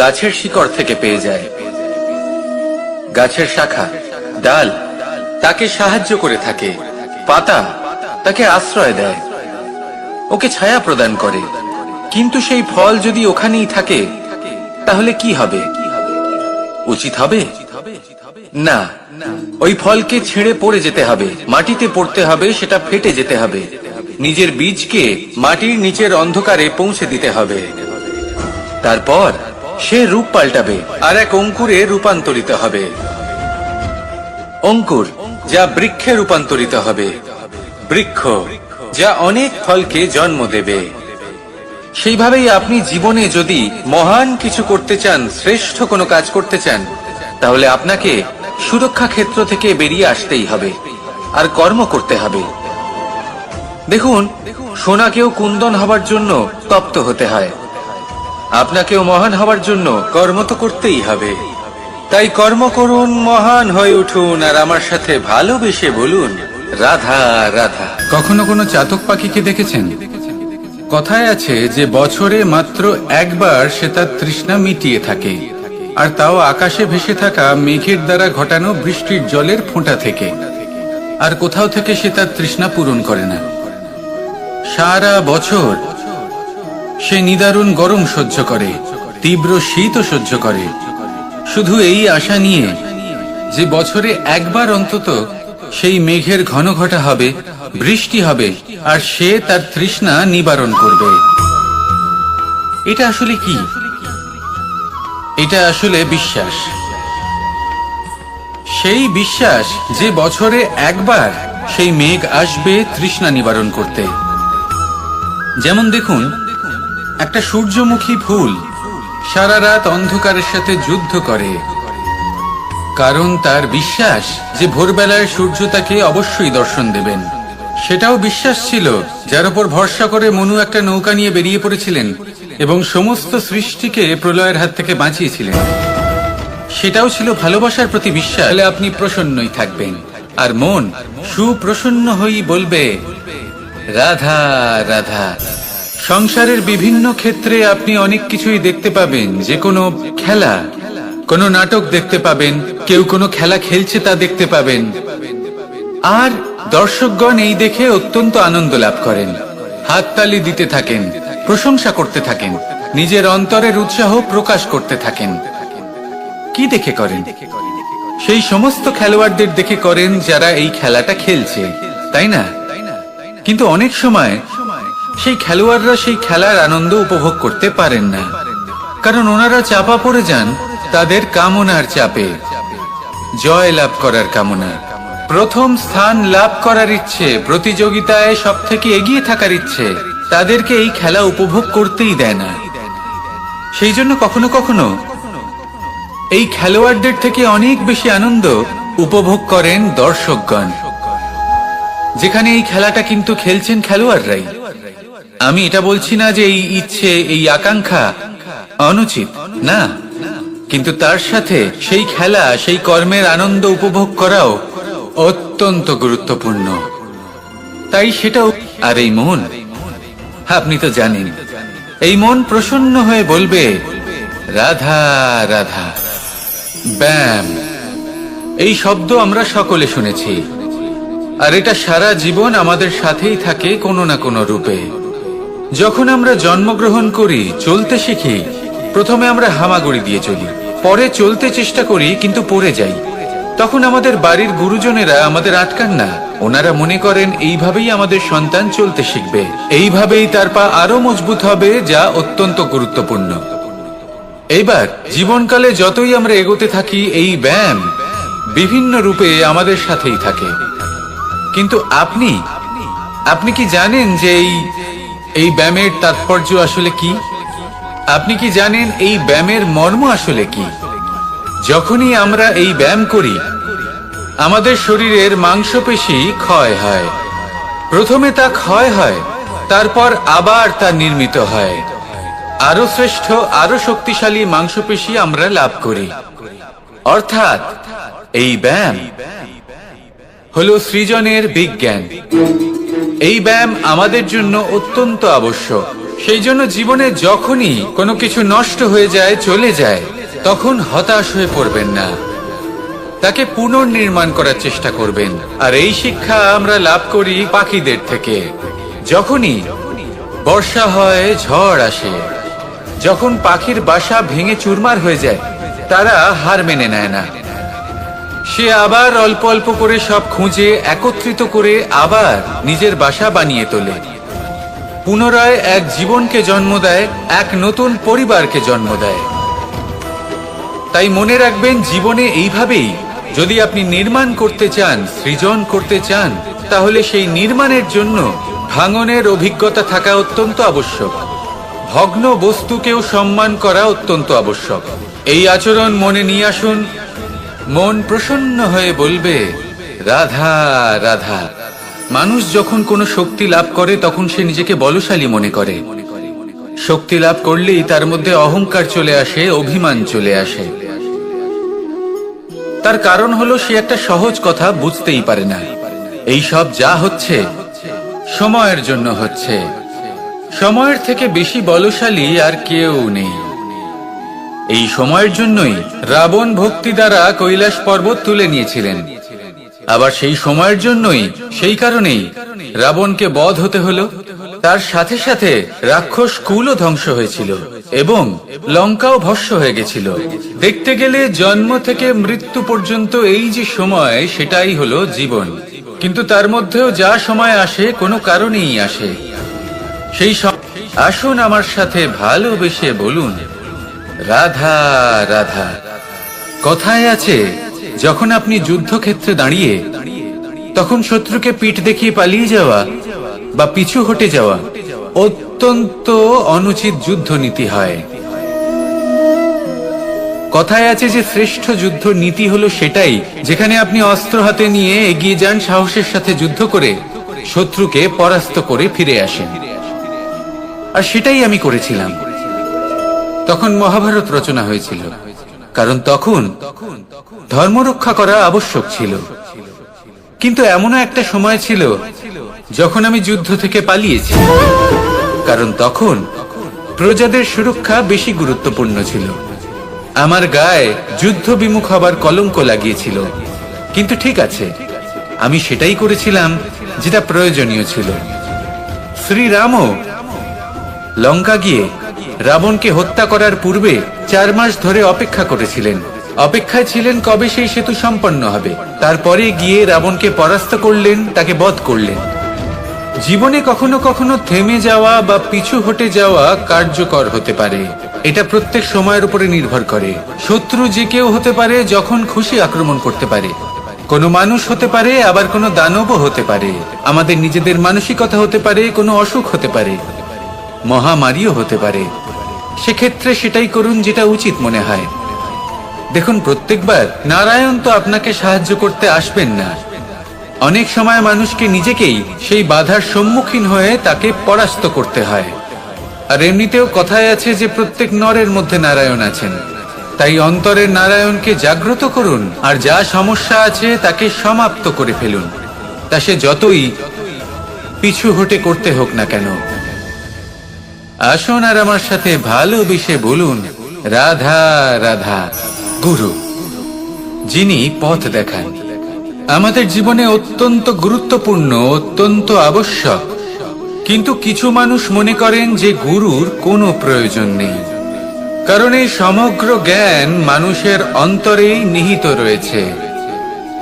গাছের শিকড় থেকে পেয়ে যায়। গাছের শাখা, ডাল তাকে সাহায্য করে থাকে, পাতা তাকে আশ্রয় দেয়, ওকে ছায়া প্রদান করে। কিন্তু সেই ফল যদি ওখানেই থাকে তাহলে কি হবে? উচিত হবে না। ওই ফলকে ছেড়ে পড়ে যেতে হবে, মাটিতে পড়তে হবে, সেটা ফেটে যেতে হবে, নিজের বীজকে মাটির নিচের অন্ধকারে পৌঁছে দিতে হবে। তারপর সে রূপ পাল্টাবে আর এক অঙ্কুরে রূপান্তরিত হবে, অঙ্কুর যা বৃক্ষে রূপান্তরিত হবে, বৃক্ষ যা অনেক ফলকে জন্ম দেবে। সেইভাবেই আপনি জীবনে যদি মহান কিছু করতে চান, শ্রেষ্ঠ কোনো কাজ করতে চান, তাহলে আপনাকে সুরক্ষা ক্ষেত্র থেকে বেরিয়ে আসতেই হবে আর কর্ম করতে হবে। দেখুন, সোনাকেও কুন্দন হবার জন্য তপ্ত হতে হয়, আপনাকেও মহান হবার জন্য কর্ম তো করতেই হবে। তাই কর্ম করুন, মহান হয়ে উঠুন, আর আমার সাথে ভালোবেসে বলুন, রাধা রাধা। কখনো কোনো চাতক পাখিকে দেখেছেন? কথায় আছে যে বছরে মাত্র একবার সে তার তৃষ্ণা মিটিয়ে থাকে, আর তাও আকাশে ভেসে থাকা মেঘের দ্বারা ঘটানো বৃষ্টির জলের ফোঁটা থেকে। আর কোথাও থেকে সে তার তৃষ্ণা পূরণ করে না। সারা বছর সে নিদারুণ গরম সহ্য করে, তীব্র শীতও সহ্য করে, শুধু এই আশা নিয়ে যে বছরে একবার অন্তত সেই মেঘের ঘন ঘটা হবে, বৃষ্টি হবে, আর সে তার তৃষ্ণা নিবারণ করবে। এটা আসলে কি? এটা আসলে বিশ্বাস। সেই বিশ্বাস যে বছরে একবার সেই মেঘ আসবে তৃষ্ণা নিবারণ করতে। যেমন দেখুন, একটা সূর্যমুখী ফুল সারা রাত অন্ধকারের সাথে যুদ্ধ করে, কারণ তার বিশ্বাস যে ভোরবেলায় সূর্য তাকে অবশ্যই দর্শন দেবেন। সেটাও বিশ্বাস ছিল যার উপর ভরসা করে মনু একটা নৌকা নিয়ে বেরিয়ে পড়েছিলেন এবং সমস্ত সৃষ্টিকে প্রলয়ের হাত থেকে বাঁচিয়েছিলেন। সেটাও ছিল ভালোবাসার প্রতি বিশ্বাস। তাহলে আপনি প্রসন্নই থাকবেন, আর মন সুপ্রসন্ন হয়েই বলবে, রাধা রাধা। সংসারের বিভিন্ন ক্ষেত্রে আপনি অনেক কিছুই দেখতে পাবেন, যে কোনো খেলা, কোনো নাটক দেখতে পাবেন, কেউ কোনো খেলা খেলছে তা দেখতে পাবেন, আর দর্শকগণ এই দেখে অত্যন্ত আনন্দ লাভ করেন, হাততালি দিতে থাকেন, প্রশংসা করতে থাকেন, নিজের অন্তরের উৎসাহ প্রকাশ করতে থাকেন। কি দেখে করেন? সেই সমস্ত খেলোয়াড়দের দেখে করেন যারা এই খেলাটা খেলছে, তাই না? কিন্তু অনেক সময় সেই খেলোয়াড়রা সেই খেলার আনন্দ উপভোগ করতে পারেন না, কারণ ওনারা চাপা পড়ে যান তাদের কামনার চাপে। জয় লাভ করার কামনা, প্রথম স্থান লাভ করার ইচ্ছে, প্রতিযোগিতায় সব থেকে এগিয়ে থাকার ইচ্ছে তাদেরকে এই খেলা উপভোগ করতেই দেয় না। সেই জন্য কখনো কখনো এই খেলোয়াড়দের থেকে অনেক বেশি আনন্দ উপভোগ করেন দর্শকগণ, যেখানে এই খেলাটা কিন্তু খেলছেন খেলোয়াড়রাই। আমি এটা বলছি না যে এই ইচ্ছে, এই আকাঙ্ক্ষা অনুচিত না, কিন্তু তার সাথে সেই খেলা, সেই কর্মের আনন্দ উপভোগ করাও অত্যন্ত গুরুত্বপূর্ণ। তাই সেটাও। আর এই মন, আপনি তো জানেন, এই মন প্রসন্ন হয়ে বলবে, রাধা রাধা। ব্যায়াম, এই শব্দ আমরা সকলে শুনেছি, আর এটা সারা জীবন আমাদের সাথেই থাকে কোনো না কোনো রূপে। যখন আমরা জন্মগ্রহণ করি, চলতে শিখি, প্রথমে আমরা হামাগুড়ি দিয়ে চলি, পরে চলতে চেষ্টা করি কিন্তু পড়ে যাই। তখন আমাদের বাড়ির গুরুজনেরা আমাদের আটকান না, ওনারা মনে করেন এইভাবেই আমাদের সন্তান চলতে শিখবে, এইভাবেই তার পা আরো মজবুত হবে, যা অত্যন্ত গুরুত্বপূর্ণ। এইবার জীবনকালে যতই আমরা এগোতে থাকি, এই ব্যায়াম বিভিন্ন রূপে আমাদের সাথেই থাকে। কিন্তু আপনি কি জানেন যে এই ব্যায়ামের তাৎপর্য আসলে কি? আপনি কি জানেন এই ব্যায়ামের মর্ম আসলে কি? যখনই আমরা এই ব্যায়াম করি, আমাদের শরীরের মাংসপেশি ক্ষয় হয়। প্রথমে তা ক্ষয় হয়, তারপর আবার তা নির্মিত হয়। আরো শ্রেষ্ঠ, আরো শক্তিশালী মাংসপেশি আমরা লাভ করি। অর্থাৎ এই ব্যায়াম হলো সৃজনের বিজ্ঞান। এই ব্যায়াম আমাদের জন্য অত্যন্ত আবশ্যক। সেই জন্য জীবনে যখনই কোনো কিছু নষ্ট হয়ে যায়, চলে যায়, তখন হতাশ হয়ে পড়বেন না। তাকে পুনর্নির্মাণ করার চেষ্টা করবেন। আর এই শিক্ষা আমরা লাভ করি পাখিদের থেকে। যখনই বর্ষা হয়, ঝড় আসে, যখন পাখির বাসা ভেঙে চুরমার হয়ে যায়, তারা হার মেনে নেয় না। সে আবার অল্প অল্প করে সব খুঁজে একত্রিত করে আবার নিজের বাসা বানিয়ে তোলে, পুনরায় এক জীবনকে জন্ম দেয়, এক নতুন পরিবারকে জন্ম দেয়। তাই মনে রাখবেন, জীবনে এইভাবেই যদি আপনি নির্মাণ করতে চান, সৃজন করতে চান, তাহলে সেই নির্মাণের জন্য ভাঙনের অভিজ্ঞতা থাকা অত্যন্ত আবশ্যক। ভগ্ন বস্তুকেও সম্মান করা অত্যন্ত আবশ্যক। এই আচরণ মনে নিয়ে আসুন, মন প্রসন্ন হয়ে বলবে রাধা রাধা। মানুষ যখন কোনো শক্তি লাভ করে তখন সে নিজেকে বলশালী মনে করে। শক্তি লাভ করলেই তার মধ্যে অহংকার চলে আসে, অভিমান চলে আসে। তার কারণ হলো সে একটা সহজ কথা বুঝতেই পারে না। এই সব যা হচ্ছে সময়ের জন্য হচ্ছে। সময়ের থেকে বেশি বলশালী আর কেউ নেই। এই সময়ের জন্যই রাবণ ভক্তি দ্বারা কৈলাস পর্বত তুলে নিয়েছিলেন। আবার সেই সময়ের জন্যই, সেই কারণেই রাবণকে বধ হতে হলো। তার সাথে সাথে রাক্ষস কুলও ধ্বংস হয়েছিল এবং লঙ্কাও ভস্ম হয়ে গেছিল। দেখতে গেলে জন্ম থেকে মৃত্যু পর্যন্ত এই যে সময়, সেটাই হলো জীবন। কিন্তু তার মধ্যেও যা সময় আসে কোনো কারণেই আসে। সেই আসুন আমার সাথে ভালোবেসে বলুন রাধা রাধা। কথায় আছে, যখন আপনি যুদ্ধক্ষেত্রে দাঁড়িয়ে তখন শত্রুকে পিঠ দেখিয়ে পালিয়ে যাওয়া বা পিছু হটে যাওয়া অত্যন্ত অনুচিত যুদ্ধ নীতি হয়। কথায় আছে যে শ্রেষ্ঠ যুদ্ধ নীতি হলো সেটাই যেখানে আপনি অস্ত্র হাতে নিয়ে এগিয়ে যান, সাহসের সাথে যুদ্ধ করে শত্রুকে পরাস্ত করে ফিরে আসেন। আর সেটাই আমি করেছিলাম। তখন মহাভারত রচনা হয়েছিল, কারণ তখন ধর্ম রক্ষা করা আবশ্যক ছিল। কিন্তু এমনও একটা সময় ছিল যখন আমি যুদ্ধ থেকে পালিয়েছি, কারণ তখন প্রজাদের সুরক্ষা বেশি গুরুত্বপূর্ণ ছিল। আমার গায়ে যুদ্ধ বিমুখ হবার কলঙ্ক লাগিয়েছিল। কিন্তু ঠিক আছে, আমি সেটাই করেছিলাম যেটা প্রয়োজনীয় ছিল। শ্রীরামও লঙ্কা গিয়ে রাবণকে হত্যা করার পূর্বে 4 মাস ধরে অপেক্ষা করেছিলেন। অপেক্ষায় ছিলেন কবে সেই সেতু সম্পন্ন হবে। তারপরে গিয়ে রাবণকে পরাস্ত করলেন, তাকে বধ করলেন। জীবনে কখনো কখনো থেমে যাওয়া বা পিছু হটে যাওয়া কার্যকর হতে পারে। এটা প্রত্যেক সময়ের উপরে নির্ভর করে। শত্রু যে কেউ হতে পারে, যখন খুশি আক্রমণ করতে পারে। কোনো মানুষ হতে পারে, আবার কোনো দানবও হতে পারে। আমাদের নিজেদের মানসিকতা হতে পারে, কোনো অসুখ হতে পারে, মহামারীও হতে পারে। সেক্ষেত্রে সেটাই করুন যেটা উচিত মনে হয়। দেখুন, প্রত্যেকবার নারায়ণ তো আপনাকে সাহায্য করতে আসবেন না। অনেক সময় মানুষকে নিজেকেই সেই বাধার সম্মুখীন হয়ে তাকে পরাস্ত করতে হয়। আর এমনিতেও কথায় আছে যে প্রত্যেক নরের মধ্যে নারায়ণ আছেন। তাই অন্তরের নারায়ণকে জাগ্রত করুন, আর যা সমস্যা আছে তাকে সমাপ্ত করে ফেলুন। তা সে যতই পিছু হটে করতে হোক না কেন। আসুন আর আমার সাথে ভালোবেসে বলুন রাধা রাধা। গুরু, যিনি পথ দেখান, আমাদের জীবনে অত্যন্ত গুরুত্বপূর্ণ, অত্যন্ত আবশ্যক। কিন্তু কিছু মানুষ মনে করেন যে গুরুর কোনো প্রয়োজন নেই, কারণ এই সমগ্র জ্ঞান মানুষের অন্তরেই নিহিত রয়েছে।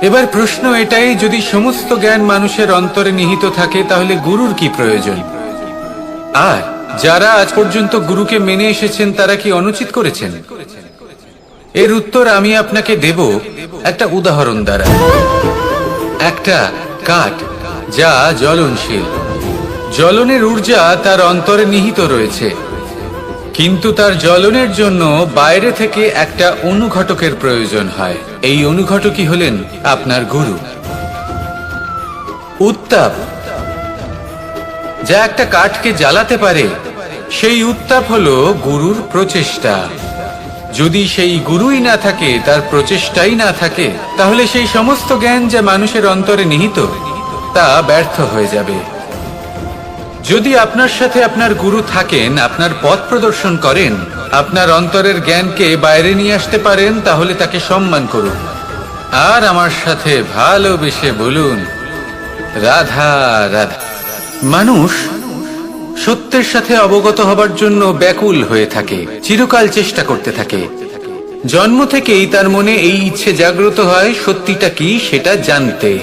এবার প্রশ্ন এটাই, যদি সমস্ত জ্ঞান মানুষের অন্তরে নিহিত থাকে তাহলে গুরুর কি প্রয়োজন? আর যারা আজ পর্যন্ত গুরুকে মেনে এসেছেন তারা কি অনুচিত করেছেন? এর উত্তর আমি আপনাকে দেব একটা উদাহরণ দ্বারা। একটা কাঠ যা জ্বলনশীল, জ্বলনের ঊর্জা তার অন্তরে নিহিত রয়েছে, কিন্তু তার জ্বলনের জন্য বাইরে থেকে একটা অনুঘটকের প্রয়োজন হয়। এই অনুঘটকই হলেন আপনার গুরু। উত্তাপ যা একটা কাঠকে জ্বালাতে পারে, সেই উত্তাপ হলো গুরুর প্রচেষ্টা। যদি সেই গুরুই না থাকে, তার প্রচেষ্টাই না থাকে, তাহলে সেই সমস্ত জ্ঞান যা মানুষের অন্তরে নিহিত তা ব্যর্থ হয়ে যাবে। যদি আপনার সাথে আপনার গুরু থাকেন, আপনার পথ প্রদর্শন করেন, আপনার অন্তরের জ্ঞানকে বাইরে নিয়ে আসতে পারেন, তাহলে তাকে সম্মান করুন। আর আমার সাথে ভালোবেসে বলুন, রাধা রাধা। মানুষ সত্যের সাথে অবগত হবার জন্য ব্যাকুল হয়ে থাকে, চিরকাল চেষ্টা করতে থাকে। জন্ম থেকেই তার মনে এই ইচ্ছে জাগ্রত হয় সত্যিটা কি সেটা জানতে।